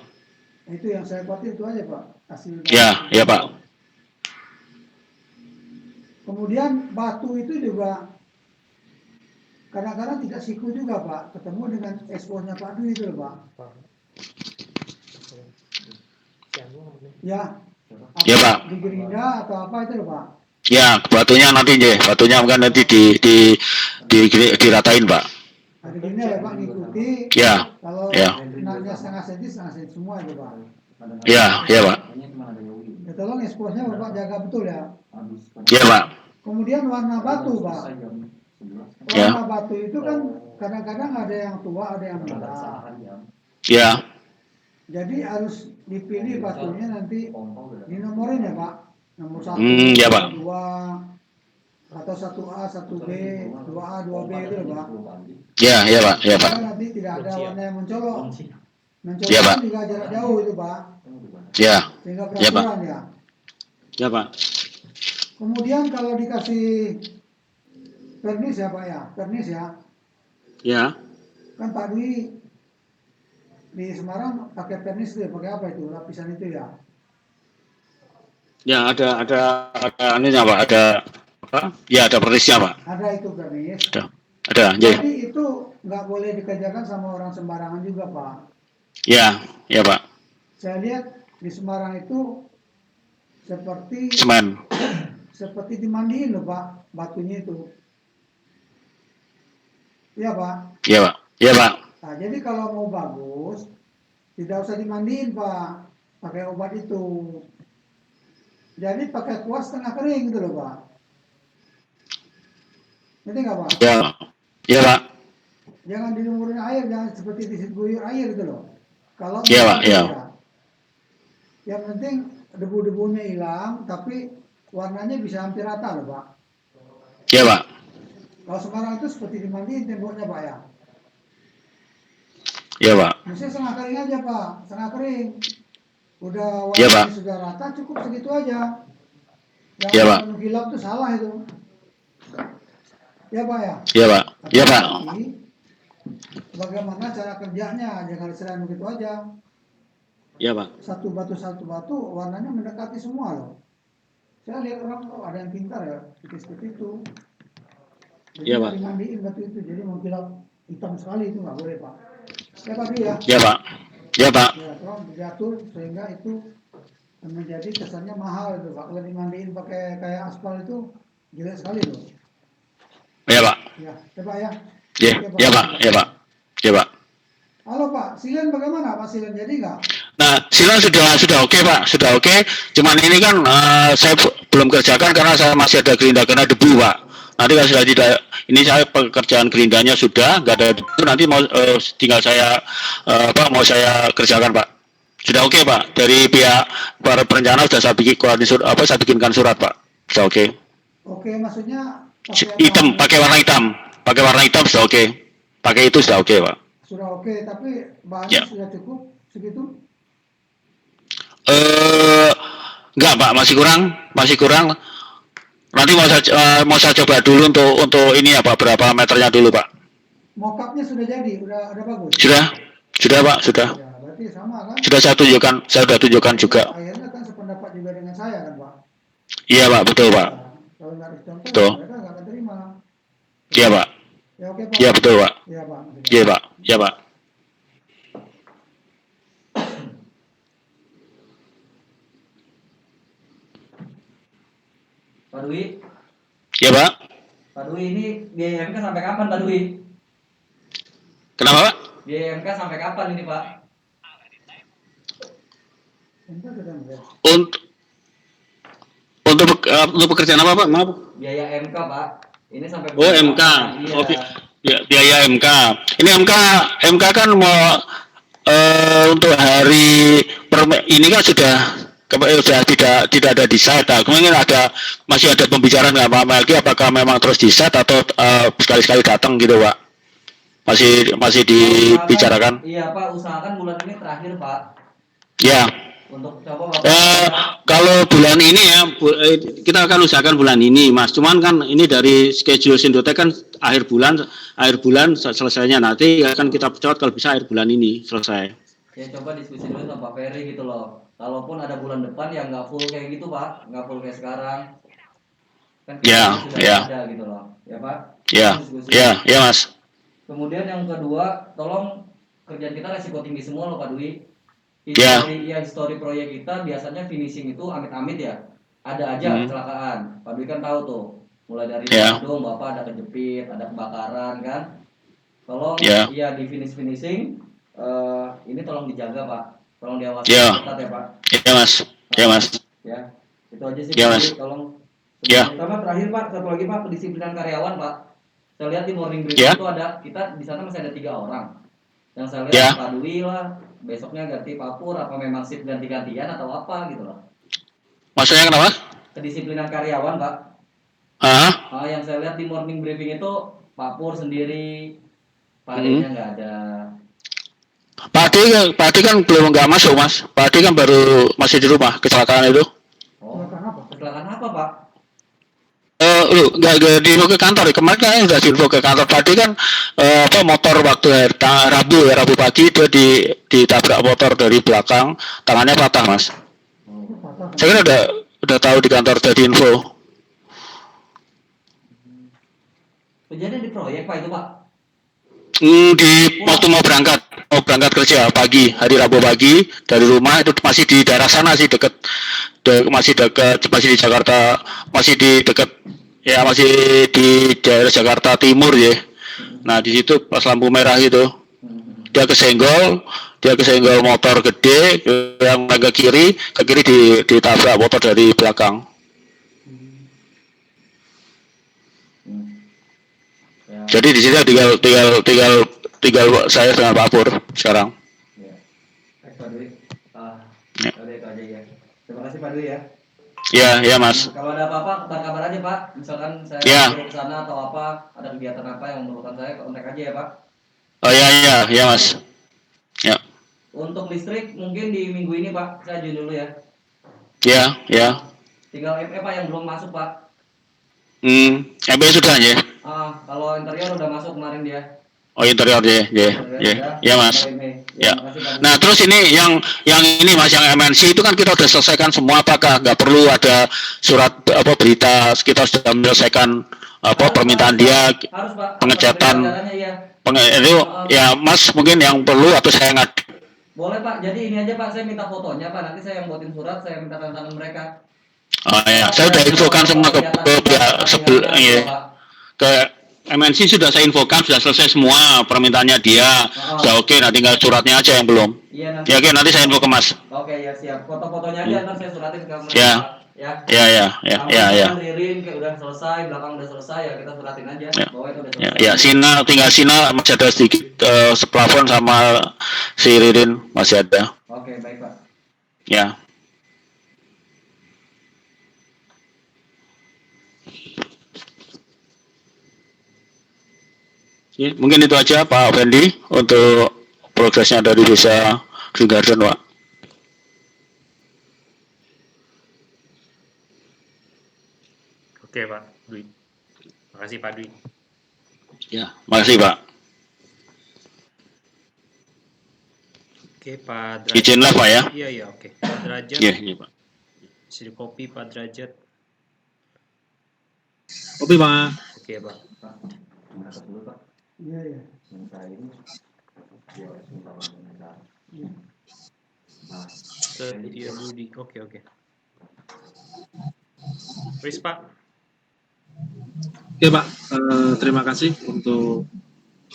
C: Nah, itu yang saya khawatir itu aja Pak. Hasil
D: Ya Pak.
C: Kemudian batu itu juga kadang-kadang tidak siku juga Pak. Ketemu dengan expose-nya Pak Dwi itu loh Pak. Ya.
D: Ya, Pak.
C: Di gerinda atau apa itu loh Pak.
D: Ya, batunya mungkin nanti diratain Pak.
C: Nah, di gerinda ya Pak ngikuti.
D: Ya.
C: Kalau
D: Ya.
C: kenanya setengah senti semua itu Pak.
D: Ya Pak.
C: Ya tolong expose-nya Bapak jaga betul ya.
D: Ya Pak.
C: Kemudian warna batu Pak.
D: Ya.
C: Warna batu itu kan kadang-kadang ada yang tua, ada yang muda.
D: Ya.
C: Jadi harus dipilih batunya nanti dinomorin ya Pak. Nomor 1,
D: Ya Pak.
C: 2, atau 1A, 1B, 2A, 2B itu loh Pak.
D: Ya Pak. Ya Pak.
C: Karena nanti tidak ada warna yang mencolok. Mencolok
D: Ya, Pak.
C: kan juga jarak jauh itu Pak.
D: Ya.
C: Sehingga
D: Ya, Pak.
C: peraturan ya.
D: Ya Pak.
C: Kemudian kalau dikasih pernis ya Pak ya, pernis ya.
D: Ya.
C: Kan Pak Dwi di Semarang pakai pernis itu ya, pakai apa itu, lapisan itu ya?
D: Ya ada anunya Pak, ada apa? Ya ada pernisnya Pak.
C: Ada itu pernis.
D: Ada. Ya.
C: Jadi itu nggak boleh dikerjakan sama orang sembarangan juga Pak.
D: Ya Pak.
C: Saya lihat di Semarang itu seperti
D: Semen.
C: seperti dimandiin loh Pak, batunya itu. Iya Pak.
D: Ya Pak. Ya Pak.
C: Nah, jadi kalau mau bagus tidak usah dimandiin Pak, pakai obat itu. Jadi pakai kuas setengah kering gitu loh Pak. Ngerti nggak Pak?
D: Ya Pak.
C: Jangan dilumurin air, jangan seperti diguyur air gitu loh. Kalau
D: Iya, Pak, iya.
C: Yang penting debu-debunya hilang, tapi warnanya bisa hampir rata loh Pak.
D: Ya Pak.
C: Kalau Semarang itu seperti dimandiin temboknya Pak ya.
D: Ya Pak.
C: Mesti setengah kering aja Pak, setengah kering. Udah
D: Ya Pak.
C: warnanya sudah rata, cukup segitu aja. Yang
D: Ya Pak.
C: penuh hilap itu salah itu. Ya Pak ya.
D: Ya Pak. Ya Pak.
C: Tapi bagaimana cara kerjanya, jangan selain begitu aja.
D: Ya Pak.
C: Satu batu warnanya mendekati semua loh. Saya lihat orang ada yang pintar ya, seperti itu. Jadi
D: Ya, Pak.
C: dimandiin batu itu, jadi mau kilap hitam sekali itu nggak boleh Pak. Ya Pak ya.
D: Ya Pak. Ya Pak.
C: Ya, tolong diatur sehingga itu menjadi kesannya mahal itu Pak. Kalau dimandiin pakai kayak aspal itu jelek sekali loh.
D: Ya Pak.
C: Ya Pak ya.
D: Ya.
C: Oke,
D: Ya Pak. Ya Pak. Ya Pak.
C: Halo Pak, silen bagaimana Pak silen jadi nggak?
D: Nah, silang sudah oke Pak, sudah oke. Cuman ini kan saya belum kerjakan karena saya masih ada gerinda kena debu Pak. Nanti kalau sudah tidak, ini saya pekerjaan gerindanya sudah nggak ada debu. Nanti mau tinggal saya mau saya kerjakan Pak. Sudah oke Pak. Dari pihak para perencana sudah saya saya bikinkan surat Pak. Sudah oke.
C: Oke, maksudnya
D: Hitam, pakai warna hitam sudah oke. Pakai itu sudah oke Pak.
C: sudah oke, tapi bahannya
D: Ya.
C: sudah cukup segitu?
D: Enggak Pak, masih kurang. Nanti mau saya coba dulu untuk ini ya Pak, berapa meternya dulu Pak.
C: Mockupnya sudah jadi, udah bagus.
D: Sudah Pak, sudah.
C: Ya, berarti sama kan?
D: Sudah saya sudah tunjukkan juga.
C: Akhirnya kan sependapat juga dengan saya kan Pak.
D: Iya Pak, betul Pak.
C: Nah, kalau nggak dicontoh,
D: Betul.
C: mereka nggak akan terima.
D: Iya Pak.
C: Ya oke Pak.
D: Iya betul Pak.
C: Ya Pak.
D: Iya Pak. Iya Pak.
F: Pak Dwi,
D: Iya Pak.
F: Pak Dwi ini biaya MK sampai kapan Pak Dwi?
D: Kenapa Pak?
F: Biaya MK sampai kapan ini Pak?
C: Entah sudah enggak.
D: Untuk pekerjaan apa Pak? Maaf.
F: Biaya MK Pak. Ini sampai
D: Oh MK.
F: Iya.
D: Oh, ya, biaya MK. Ini MK kan mau untuk hari ini kan sudah tidak ada di site. Nah, kemudian masih ada pembicaraan nggak Pak Melki apakah memang terus di site atau sekali-sekali datang gitu Pak? Masih dibicarakan.
F: Iya Pak, usahakan bulan ini terakhir Pak.
D: Ya.
F: Untuk coba Bapak.
D: Kalau bulan ini ya kita akan usahakan bulan ini Mas. Cuman kan ini dari schedule Sindotek kan akhir bulan selesainya, nanti akan kita percepat kalau bisa akhir bulan ini selesai.
F: Ya coba diskusi dulu sama Pak Ferry gitu loh. Kalaupun ada bulan depan ya nggak full kayak gitu Pak, nggak full kayak sekarang. Kan
D: Ya,
F: sudah
D: ya.
F: ada gitu loh, ya Pak.
D: Ya,
F: Diskusi.
D: ya Mas.
F: Kemudian yang kedua, tolong kerjaan kita resiko tinggi semua loh Pak Dwi.
D: Ya.
F: History proyek kita biasanya finishing itu amit-amit ya. Ada aja kecelakaan. Pak Dwi kan tahu tuh. Mulai dari
D: Ya.
F: Bandung, Bapak ada kejepit, ada kebakaran kan. Tolong
D: Ya.
F: ya di finishing ini tolong dijaga Pak. Tolong diawasi
D: Ya.
F: ketat ya Pak.
D: Ya Mas. Ya Mas.
F: Ya. Itu aja sih
D: Ya,
F: Pak
D: Mas.
F: Dwi, tolong.
D: Ya.
F: Sama terakhir Pak, satu lagi Pak, pendisiplinan karyawan Pak. Saya lihat di morning briefing
D: Ya.
F: itu ada, kita di sana masih ada 3 orang. Yang saya lihat
D: Ya.
F: Pak Dwi lah, besoknya ganti papur, apa memang shift ganti-gantian atau apa gitu loh.
D: Maksudnya kenapa?
F: Kedisiplinan karyawan Pak. Yang saya lihat di morning briefing itu papur sendiri, Pak Ade-nya nggak ada.
D: Pak Ade kan belum nggak masuk Mas. Pak Ade kan baru masih di rumah kecelakaan itu.
F: Oh, kecelakaan apa Pak?
D: Nggak diinfo ke kantor. Kemarin kan sudah diinfo ke kantor. Tadi kan motor waktu Rabu pagi dia ditabrak motor dari belakang, tangannya patah Mas. Saya kan udah tahu di kantor udah diinfo.
F: Kejadian di proyek Pak itu Pak?
D: Waktu mau berangkat kerja pagi, hari Rabu pagi dari rumah itu masih di daerah sana sih masih di Jakarta, masih di daerah Jakarta Timur ya. Nah di situ pas lampu merah itu dia kesenggol motor gede yang ke kiri ditabrak motor dari belakang.
F: Ya.
D: Jadi di sini tinggal saya dengan Pak Pur sekarang.
F: Ya. Pak Dwi,
D: Ya.
F: Udah itu aja ya. Terima kasih Pak Dwi ya.
D: Ya Mas.
F: Kalau ada apa-apa, kabar aja Pak. Misalkan saya
D: Ya.
F: ke sana atau apa, ada kegiatan apa yang memerlukan saya, kontak aja ya Pak.
D: Oh ya Mas. Ya.
F: Untuk listrik mungkin di minggu ini Pak, saya ajuin dulu ya.
D: Ya.
F: Tinggal ME Pak yang belum masuk Pak.
D: MB sudah ya.
F: Kalau interior udah masuk kemarin dia.
D: Oh interior ya Mas. Ya. Nah terus ini yang ini Mas, yang MNC itu kan kita sudah selesaikan semua, apakah nggak perlu ada surat berita kita sudah menyelesaikan permintaan dia,
F: harus, Pak.
D: pengecatan
F: iya.
D: itu ya Mas, mungkin yang perlu atau saya nggak.
F: Boleh Pak, jadi ini aja Pak, saya minta fotonya Pak, nanti saya yang buatin surat, saya minta tanda tangan mereka.
D: Oh ya, saya sudah infokan semua ke pihak ke MNC, sudah saya infokan, sudah selesai semua permintaannya dia. Sudah oke, nah tinggal suratnya aja yang belum.
F: Iya,
D: ya oke, nanti saya info ke Mas.
F: Oke ya siap, foto-fotonya aja ntar saya suratin ke mereka.
D: Ya.
F: Ririn udah selesai, belakang udah selesai, ya kita suratin aja. Bahwa itu udah selesai.
D: Ya, tinggal Sina masih ada sedikit seplafon, sama si Ririn masih ada.
F: Oke, baik Pak.
D: Ya. Mungkin itu aja Pak Fendi untuk progresnya dari desa Green Garden, Pak.
A: Oke Pak Dwi. Makasih Pak Dwi.
D: Ya, makasih Pak.
A: Oke Pak Derajat.
D: Izinlah Pak ya.
A: Iya oke. Pak Derajat.
D: Iya Pak.
A: Isi kopi Pak Derajat.
G: Kopi Pak.
A: Oke Pak.
C: Iya.
A: Setia Budi. Oke. Wis Pak.
G: Oke Pak, terima kasih untuk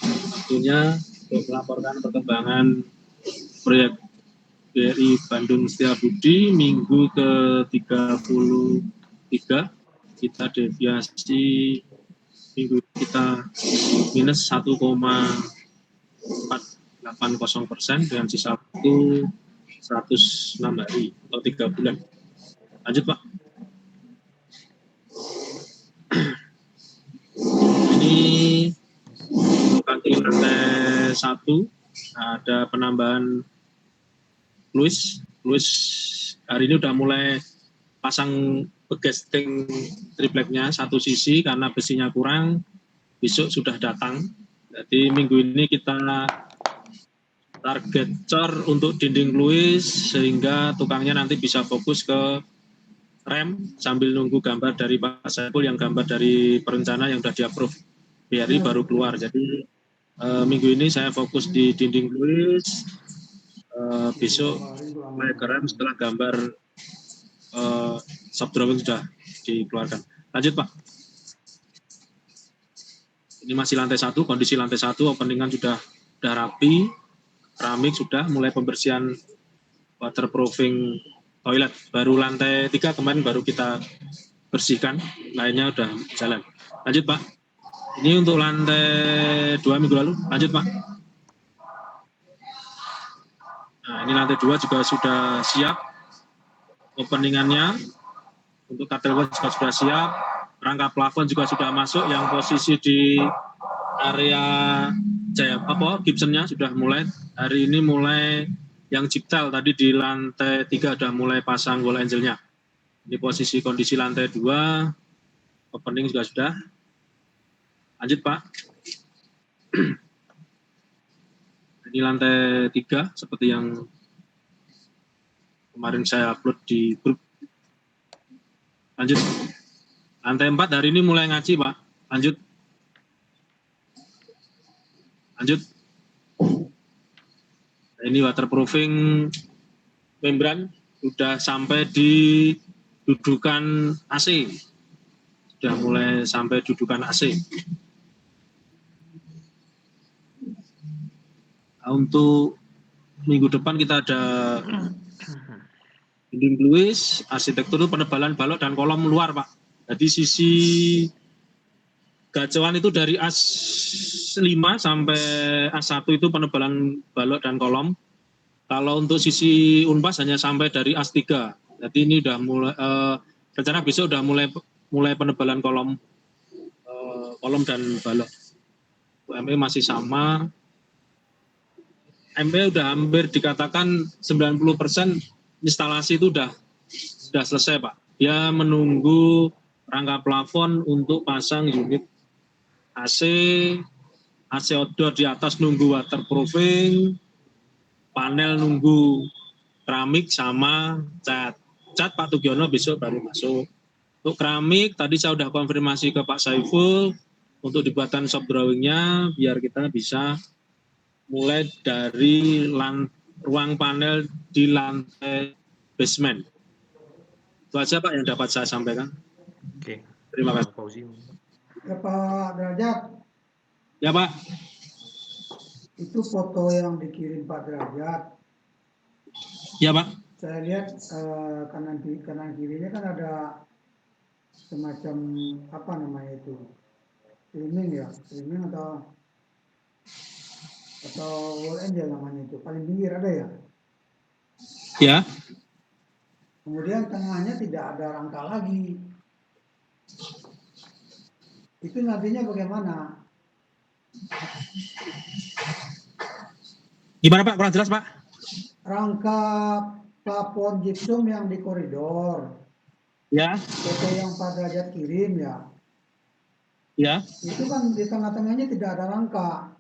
G: waktunya untuk melaporkan perkembangan proyek BRI Bandung Setiabudi minggu ke-33. Kita deviasi minggu kita minus 1,480% dengan sisa waktu 106 hari atau 3 bulan. Lanjut Pak. Ini kantin lantai 1 ada penambahan luis hari ini udah mulai pasang begesting tripleknya satu sisi karena besinya kurang, besok sudah datang. Jadi minggu ini kita target cor untuk dinding luis sehingga tukangnya nanti bisa fokus ke rem sambil nunggu gambar dari Pak Saiful yang gambar dari perencana yang sudah di-approve BRI baru keluar. Jadi minggu ini saya fokus di dinding luis, besok mulai ke rem setelah gambar subdrawing sudah dikeluarkan. Lanjut Pak. Ini masih lantai 1, kondisi lantai 1 openingan sudah rapi, keramik sudah, mulai pembersihan waterproofing toilet, baru lantai 3 kemarin baru kita bersihkan, lainnya udah jalan. Lanjut Pak. Ini untuk lantai 2 minggu lalu. Lanjut Pak. Nah ini lantai 2 juga sudah siap openingannya. Untuk cartelwork juga sudah siap. Rangka plafon juga sudah masuk, yang posisi di area Gibsonnya sudah mulai. Hari ini mulai yang Jiptal tadi di lantai 3 sudah mulai pasang wall angelnya. Ini posisi kondisi lantai 2, opening juga sudah. Lanjut Pak. Ini lantai 3 seperti yang kemarin saya upload di grup. Lanjut. Lantai 4 hari ini mulai ngaji Pak. Lanjut. Ini waterproofing membran sudah sampai di dudukan AC. Sudah mulai sampai dudukan AC. Nah, untuk minggu depan kita ada dinding luis, arsitektur itu penebalan balok dan kolom luar Pak. Jadi sisi gacauan itu dari AS5 sampai AS1 itu penebalan balok dan kolom. Kalau untuk sisi Unpas hanya sampai dari AS3. Jadi ini udah mulai rencana besok udah mulai penebalan kolom dan balok. UME masih sama. ME udah hampir dikatakan 90% instalasi itu sudah selesai, Pak. Dia menunggu rangka plafon untuk pasang unit AC outdoor di atas nunggu waterproofing, panel nunggu keramik sama cat. Cat Pak Tugiono besok baru masuk. Untuk keramik tadi saya sudah konfirmasi ke Pak Saiful untuk dibuatkan shop drawingnya biar kita bisa mulai dari ruang panel di lantai basement. Itu aja Pak yang dapat saya sampaikan.
A: Oke.
G: Terima kasih.
A: Fauzi.
C: Ya Pak Derajat,
G: Ya Pak.
C: itu foto yang dikirim Pak Derajat.
G: Ya Pak.
C: Saya lihat kanan kirinya kan ada semacam apa namanya itu, streaming atau wall angel namanya itu, paling pinggir ada ya.
G: Ya.
C: Kemudian tengahnya tidak ada rangka lagi. Itu nantinya bagaimana?
G: Gimana Pak? Kurang jelas Pak?
C: Rangka plafon gypsum yang di koridor.
G: Ya.
C: Foto yang Pak Derajat kirim ya.
G: Ya.
C: Itu kan di tengah-tengahnya tidak ada rangka.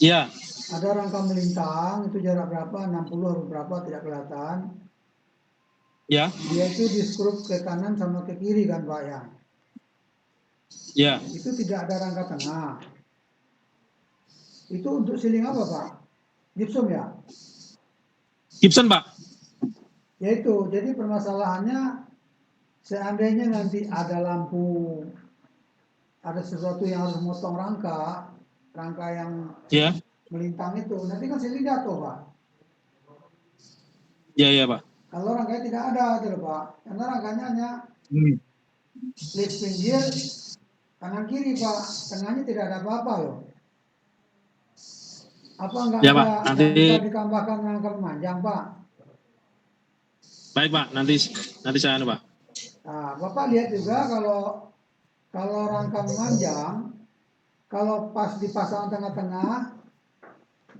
G: Ya.
C: Ada rangka melintang, itu jarak berapa, 60 atau berapa, tidak kelihatan.
G: Ya.
C: Dia itu di skrup ke kanan sama ke kiri kan Pak ya.
G: Ya.
C: Itu tidak ada rangka tengah. Itu untuk siling apa Pak? Gypsum ya?
G: Gibson Pak.
C: Yaitu, jadi permasalahannya seandainya nanti ada lampu, ada sesuatu yang harus memotong rangka yang
G: Ya.
C: melintang itu, nanti kan siling jatuh Pak.
G: Ya Pak.
C: Kalau rangkanya tidak ada itu loh Pak, karena rangkanya hanya lift pinggir kanan kiri Pak, tengahnya tidak ada apa-apa loh. Apa enggak
G: Ya,
C: ada
G: Pak, nanti
C: yang bisa ditambahkan rangka pemanjang Pak?
G: Baik Pak, nanti saya Pak.
C: Nah, Bapak lihat juga kalau rangka memanjang, kalau pas dipasang tengah-tengah,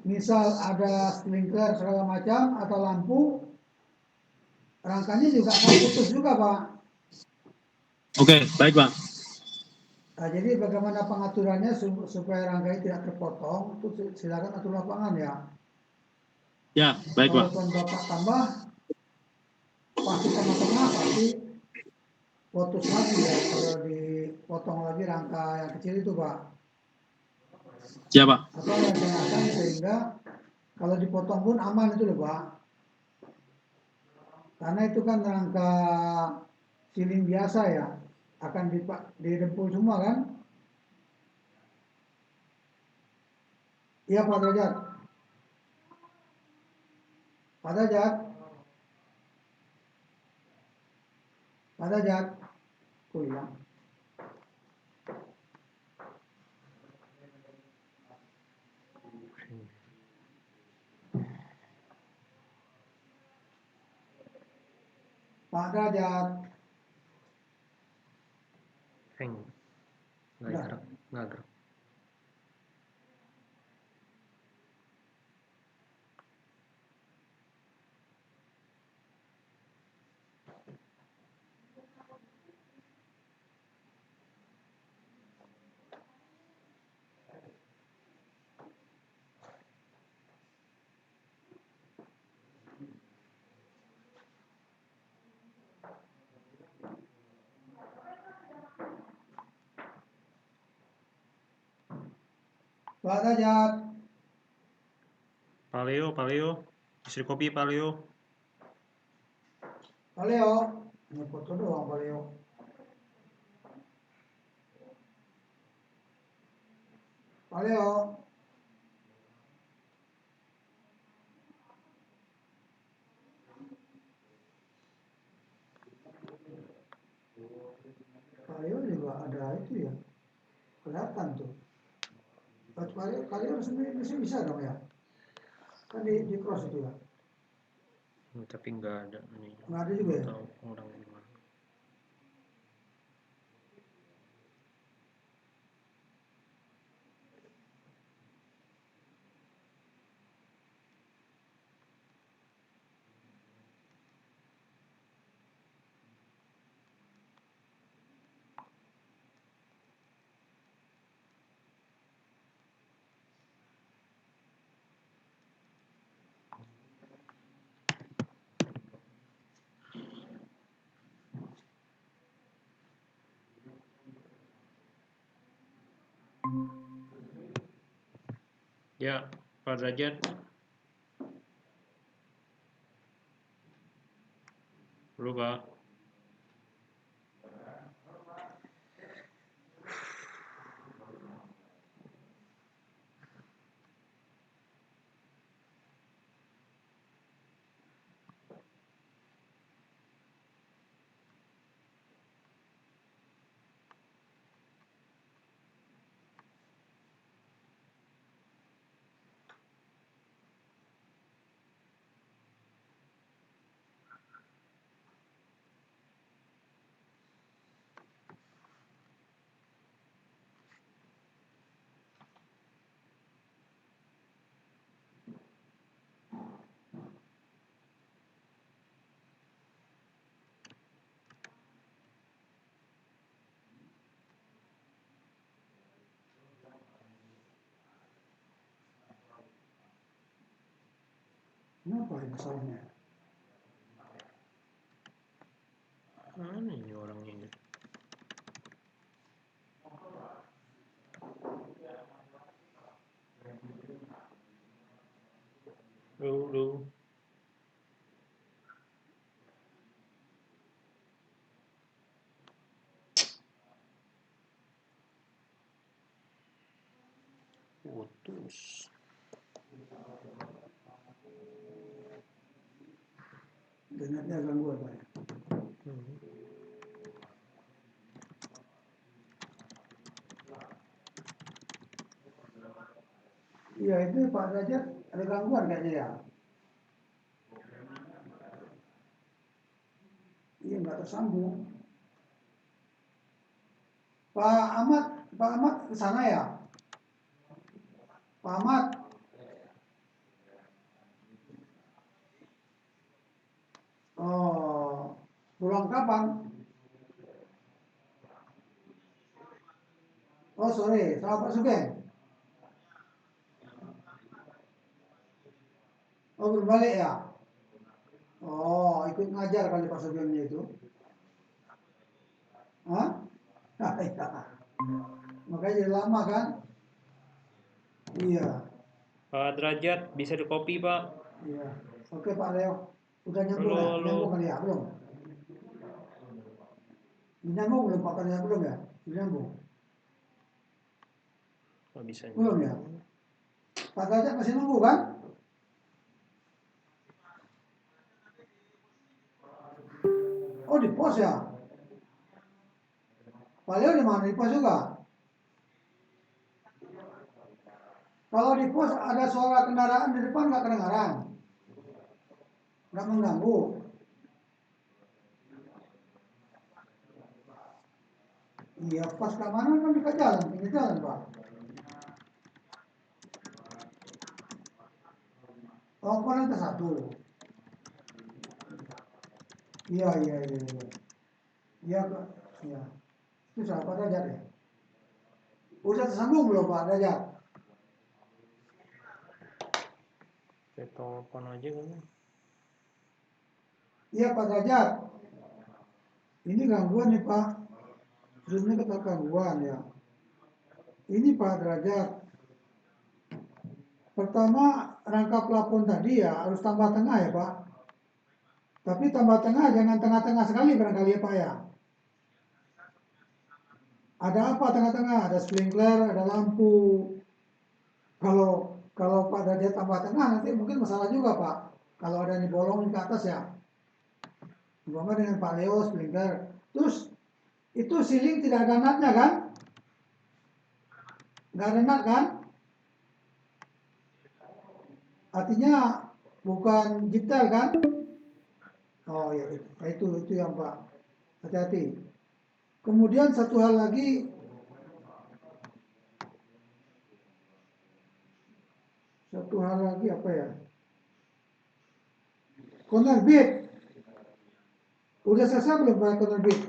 C: misal ada sprinkler segala macam atau lampu, rangkanya juga akan putus juga Pak.
G: Oke, baik Pak.
C: Nah, jadi bagaimana pengaturannya supaya rangkanya tidak terpotong, itu silakan atur lapangan ya.
G: Ya, baik Pak.
C: Kalaupun Bapak tambah, pasti tengah-tengah pasti putus lagi ya, kalau dipotong lagi rangka yang kecil itu Pak.
G: Ya Pak.
C: Atau yang tengah-tengah sehingga kalau dipotong pun aman itu loh Pak. Karena itu kan rangka siling biasa ya, akan didempul semua kan? Iya Pak Derajat. Pak Derajat. Pak Derajat. Kok hilang? Pak Derajat.
A: Nggak gerak.
C: Pak Derajat.
A: Paleo. Istri kopi Paleo.
C: Paleo. Ini foto doang Paleo. Paleo. Paleo juga ada itu ya. Kelihatan tuh. Paleo sebenarnya bisa dong ya. Kan di cross itu ya.
A: Tapi nggak ada nih.
C: Nggak ada juga ya?
A: Tahu orang di mana. Ya, Pak Derajat. Halo, Pak.
C: Kenapa ini masalahnya?
A: Mana ini orangnya ini? Halo. Putus.
C: Internetnya gangguan Pak. Iya itu Pak Derajat ada gangguan kayaknya ya. Iya nggak tersambung. Pak Ahmad ke sana ya? Pak Ahmad. Oh, pulang kapan? Oh sore, sama Pak Sugeng. Oh berbalik ya? Oh ikut ngajar kali Pak Sugengnya itu. Hah? Iya. Makanya jadi lama kan? Iya.
A: Pak Derajat, bisa di kopi, Pak?
C: Iya. Oke Pak Leo. Udah nyambung ya?
A: Halo.
C: Nyambung kali ya? Belum? Nyambung belum Pak Leo? Belum ya? Nyambung.
A: Oh, bisa
C: Belum ya? Pak Derajat masih nunggu kan? Oh di pos ya? Pak Leo di mana? Di pos juga? Kalau di pos ada suara kendaraan di depan nggak kedengaran? Nggak mengganggu? Iya, pos keamanan kan dekat jalan, pinggir jalan Pak. Oh, komponen satu. Iya, iya, iya, iya. Iya, Pak. Iya. Itu salah Pak Derajat ya? Udah tersambung belum Pak Derajat?
A: Saya telepon aja kan.
C: Iya Pak Derajat. Ini gangguan nih Pak. Sebelumnya kata gangguan ya. Ini Pak Derajat. Pertama rangka plafon tadi ya harus tambah tengah ya Pak. Tapi tambah tengah jangan tengah-tengah sekali barangkali ya Pak ya. Ada apa tengah-tengah? Ada sprinkler, ada lampu. Kalau Pak Derajat tambah tengah nanti mungkin masalah juga Pak. Kalau ada yang bolong ke atas ya. Umpama dengan Pak Leo sprinkler. Terus itu ceiling tidak ada natnya kan? Nggak ada nat kan? artinya bukan detail kan? Oh ya, itu yang Pak. Hati-hati. Kemudian satu hal lagi, apa ya? Corner beat. Udah selesai belum Pak corner beat?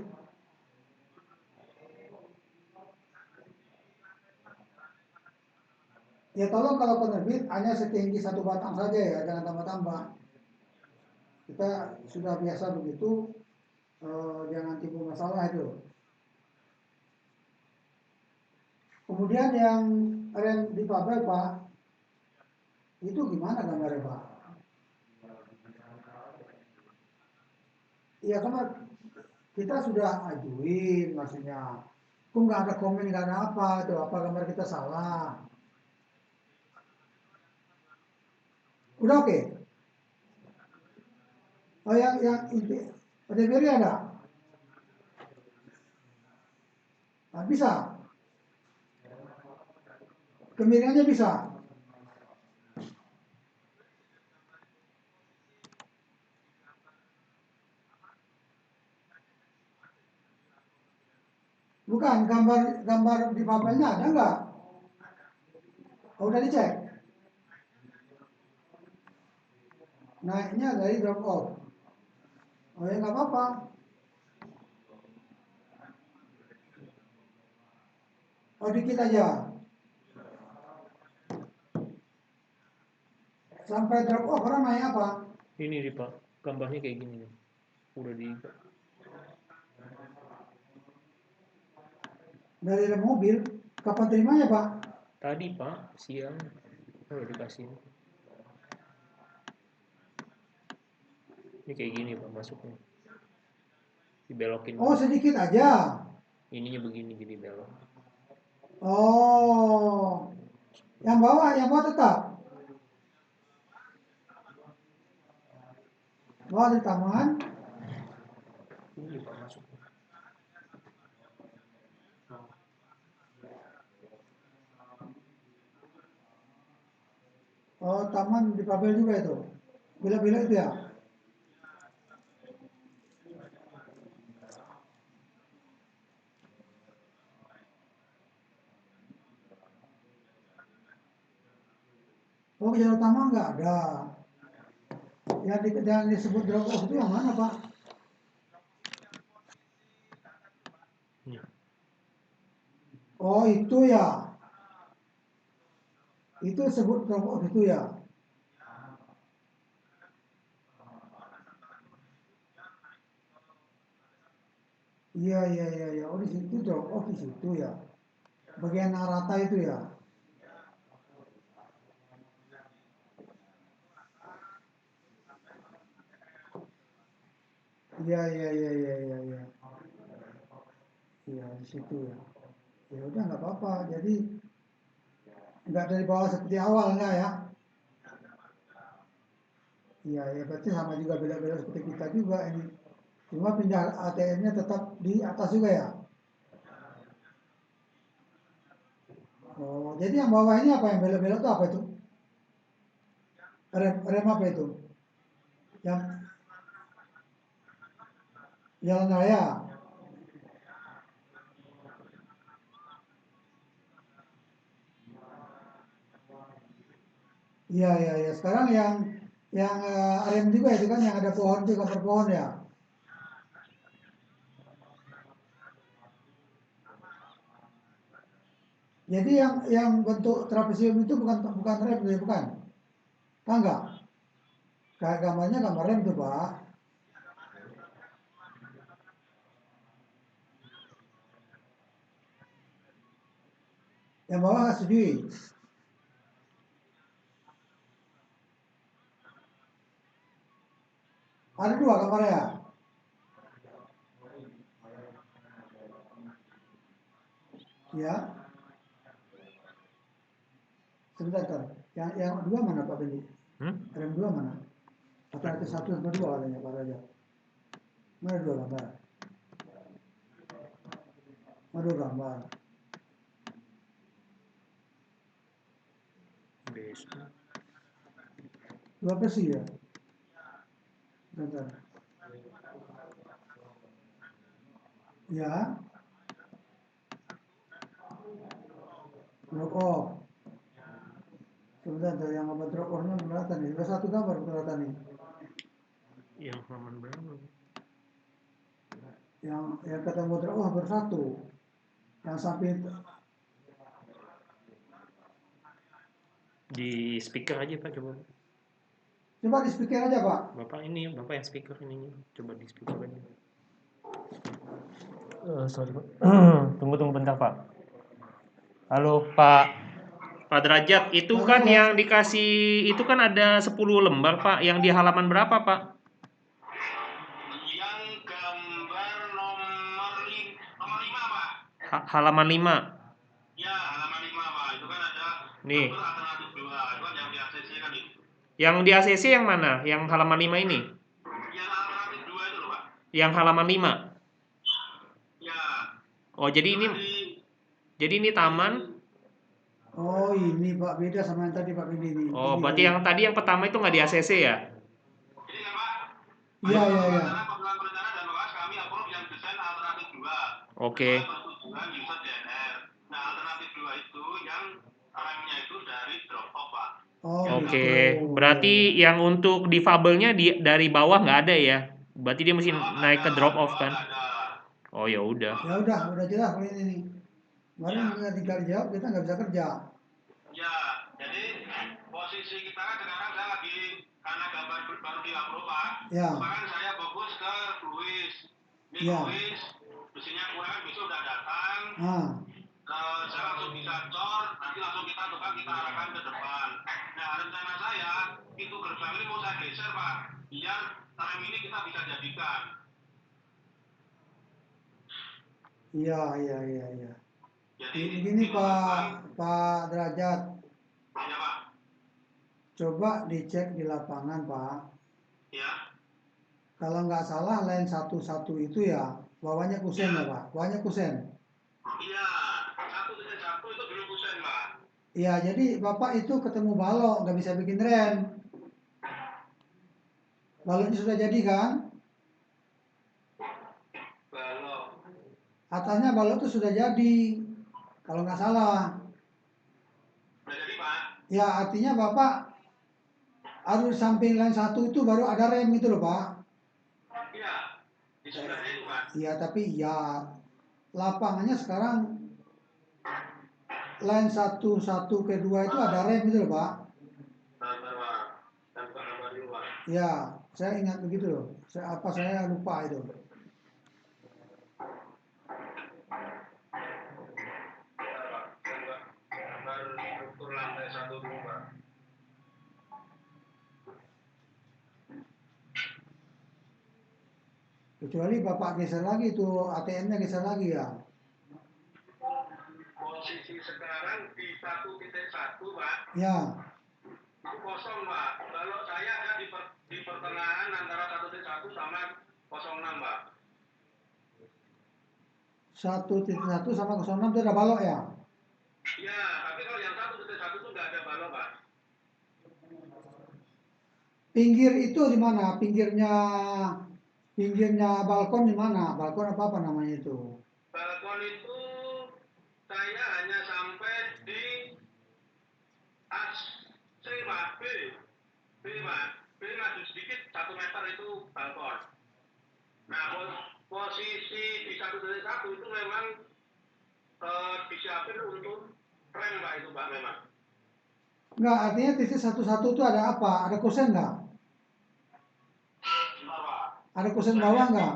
C: Ya tolong kalau corner beat hanya setinggi satu batang saja ya, jangan tambah-tambah. Kita sudah biasa begitu, jangan timbul masalah itu. Kemudian yang rem difabel Pak, itu gimana gambarnya Pak? Iya kan kita sudah ajuin maksudnya. Kok nggak ada komen, nggak ada apa itu, apa gambar kita salah? Udah oke? Oh yang delivery ada? Nah, bisa? Kemiringannya bisa? Bukan, gambar di fabelnya ada nggak? Oh, udah dicek? Naiknya dari drop off. Oh ya nggak apa-apa. Oh dikit aja. Sampai drop off orang naik apa?
A: Ini nih Pak, gambarnya kayak gini nih. Udah di
C: Dari rem mobil. Kapan terimanya Pak?
A: tadi Pak, siang. Oh, dikasih. Ini kayak gini Pak masuknya. Dibelokin.
C: Oh sedikit aja.
A: Ininya begini jadi belok.
C: Oh. Yang bawah tetap. Bawah di taman.
A: Ini Pak masuknya.
C: Oh taman di Pabel juga itu. Bila-bila itu ya. Oh jalan utama nggak ada. Yang disebut drop off itu yang mana Pak? Oh itu ya. Itu sebut drop off itu ya. Iya. Oh di situ drop off di situ ya. Bagian rata itu ya. Iya. Iya di situ ya. Ya udah nggak apa-apa. Jadi nggak dari bawah seperti awal nggak ya? Iya ya berarti sama juga beda-beda seperti kita juga ini. Cuma pindah ATM-nya tetap di atas juga ya. Oh jadi yang bawah ini apa yang belok-belok itu apa itu? Rem apa itu? Yang jalan raya. Iya. Sekarang yang rem juga itu kan yang ada pohon itu gambar pohon ya. Jadi yang bentuk trapesium itu bukan rem ya bukan? Kan enggak? Kayak gambarnya gambar rem tuh Pak. Yang bawah nggak setuju. Ada dua gambarnya. Ya. Sebentar. Yang dua mana Pak Bendi? Rem dua mana? Atau satu atau dua katanya Pak Raja. Mana dua gambar? Mana dua gambar?
A: Besok.
C: 2 besi ya. Bentar. Ya. Drop off. Sebentar, yang apa drop off-nya kelihatan nih. Ada 1 gambar kelihatan nih.
A: Yang halaman berapa?
C: Yang ketemu drop off baru 1. Yang sampai
A: Di speaker aja Pak, coba.
C: coba di speaker aja Pak.
A: Bapak yang speaker ininya. Coba di speaker aja. Sorry Pak. Tunggu bentar Pak. Halo Pak. Pak Derajat, itu
C: Halo,
A: kan
C: halo.
A: yang dikasih, itu kan ada 10 lembar Pak. Yang di halaman berapa Pak?
H: Yang gambar nomor 5 Pak.
A: Halaman 5.
H: Ya, halaman 5 Pak. Itu kan ada
A: Nih.
H: gambar alternatif 2. Itu kan yang di ACC kan itu.
A: Yang di ACC yang mana? Yang halaman 5 ini?
H: Yang alternatif 2 itu loh Pak.
A: Yang halaman 5.
H: Ya.
A: Oh, jadi ini taman.
C: Oh, ini Pak, beda sama yang tadi Pak ini.
A: Oh,
C: Ini
A: berarti yang tadi yang pertama itu nggak di ACC ya?
H: Ini kan Pak.
C: Iya.
H: Pembangunan perencanaan dan pengawas kami approve yang desain alternatif 2.
A: Oke.
H: Persetujuan user DNR. Nah, alternatif 2 itu yang remnya itu dari drop off Pak.
C: Oh,
A: Oke.
C: gitu.
A: Berarti yang untuk difabelnya dari bawah nggak ada ya? Berarti dia mesti naik ke drop off kan? Oh ya udah.
C: Ya udah jelas kalau ini nih. Kemarin nggak tinggal jawab, kita nggak bisa kerja.
H: Ya, jadi posisi kita kan sekarang saya lagi karena gambar baru di upload Pak.
C: Ya.
H: Sekarang saya fokus ke Luis. Ini
C: Ya.
H: Luis, mesinnya kurang, besok udah datang. Saya langsung bisa cor, nanti langsung kita tukar, kita arahkan ke depan. Nah, rencana saya, pintu gerbang ini mau saya geser Pak, biar rem ini kita bisa jadikan.
C: Iya.
H: Jadi,
C: Begini Pak Derajat.
H: ya Pak.
C: Coba dicek di lapangan Pak.
H: Ya.
C: Kalau nggak salah line 11 itu ya, bawahnya kusen ya Pak, bawahnya kusen.
H: Iya, 1.1 itu dulu kusen Pak.
C: Iya, jadi Bapak itu ketemu balok, nggak bisa bikin rem. Baloknya sudah jadi kan?
H: Balok.
C: Atasnya balok itu sudah jadi, kalau nggak salah.
H: Udah jadi Pak?
C: Ya, artinya Bapak harus di samping line 1 itu baru ada rem gitu loh Pak.
H: Iya, di sebelahnya itu Pak.
C: Iya, tapi ya lapangannya sekarang line 1 ke 2 itu ada rem gitu loh Pak.
H: Sabar Pak, sabar dulu Pak.
C: Ya, saya ingat begitu loh. Saya lupa itu.
H: Gambar struktur lantai 1 dulu Pak.
C: Kecuali Bapak geser lagi tuh, ATM-nya geser lagi ya.
H: Posisi sekarang di 1.1 Pak.
C: Ya.
H: Itu kosong Pak. Kalau saya ada di pertengahan antara 1.1 sama 06 Pak.
C: 1.1 sama 06 itu ada balok ya?
H: Iya, tapi kalau yang 1.1 itu nggak ada balok Pak.
C: Pinggir itu di mana? Pinggirnya balkon di mana? Balkon apa namanya itu?
H: Balkon itu saya hanya sampai di AC Pak, B maju sedikit 1 meter itu balkon. Nah, posisi di 1.1 itu memang disiapin untuk rem Pak itu Pak memang.
C: Enggak, artinya titik 11 itu ada apa? Ada kusen enggak?
H: Bentar Pak.
C: Ada kusen bawah enggak?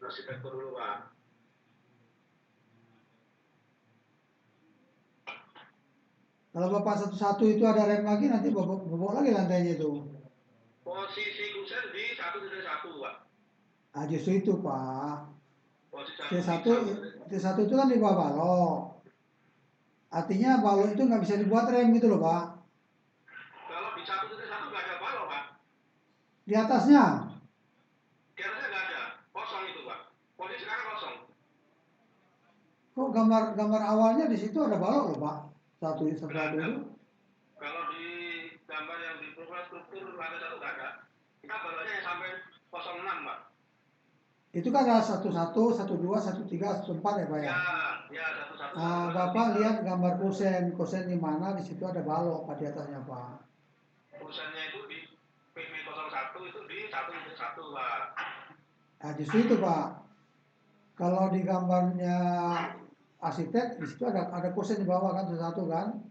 H: Arsitektur dulu Pak.
C: Kalau Bapak 11 itu ada rem lagi, nanti bobok lagi lantainya itu.
H: Posisi kusen di 1.1 Pak.
C: Ah, justru itu Pak.
H: Posisi
C: T1 itu kan di bawah balok. Artinya balok itu nggak bisa dibuat rem gitu loh Pak.
H: Kalau di 1.1 nggak ada balok Pak.
C: Di atasnya?
H: Di atasnya nggak ada, kosong itu Pak. Posisi sekarang kosong.
C: Kok gambar awalnya di situ ada balok loh Pak? Satu itu.
H: Kalau di gambar yang di infrastruktur lantai 1 nggak ada. Kita baru aja yang sampai 06, Pak.
C: Itu kan ada 11, 12, 13, 14 ya Pak ya?
H: Ya 11.
C: Nah, Bapak lihat gambar kusen di mana di situ ada balok Pak di atasnya Pak.
H: Kusennya itu di PB01 itu di 1 Pak.
C: Nah, justru itu Pak. Kalau di gambarnya arsitek di situ ada kusen di bawah kan satu kan?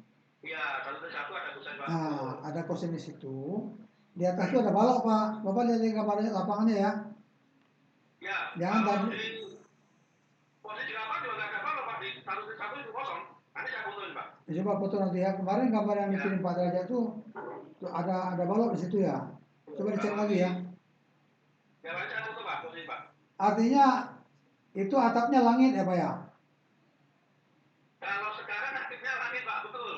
H: Iya, 1 ada kusen Pak.
C: Nah, ada kusen di situ. Di atas itu ada balok Pak. Bapak lihat di gambarnya lapangannya ya.
H: Ya,
C: Jangan tadi.
H: Posisi di lapangan juga nggak ada balok Pak. Di 1 itu kosong. Nanti saya fotoin Pak.
C: Coba foto nanti ya. Kemarin gambar yang dikirim Pak Derajat tuh ada balok di situ ya. Coba dicek lagi ya.
H: Ya, nanti saya foto Pak, posisi Pak.
C: Artinya itu atapnya langit ya Pak ya?
H: Kalau sekarang aktifnya langit Pak, betul.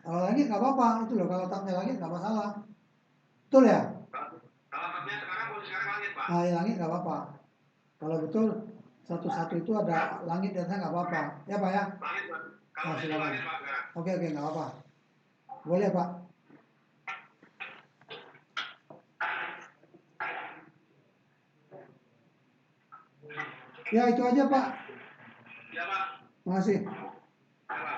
C: Kalau langit nggak apa-apa, itu loh kalau atapnya langit nggak masalah. Betul ya?
H: Kalau atapnya sekarang posisi sekarang langit Pak.
C: Nah, langit nggak apa-apa. Kalau betul satu-satu itu ada langit di atasnya nggak apa-apa. Ya Pak ya?
H: Langit Pak. Kalau
C: Nah,
H: itu
C: silakan.
H: langit Pak sekarang.
C: Oke, nggak apa-apa. Boleh Pak. Ya itu aja Pak.
H: Ya Pak.
C: Terima kasih.
H: Ya Pak.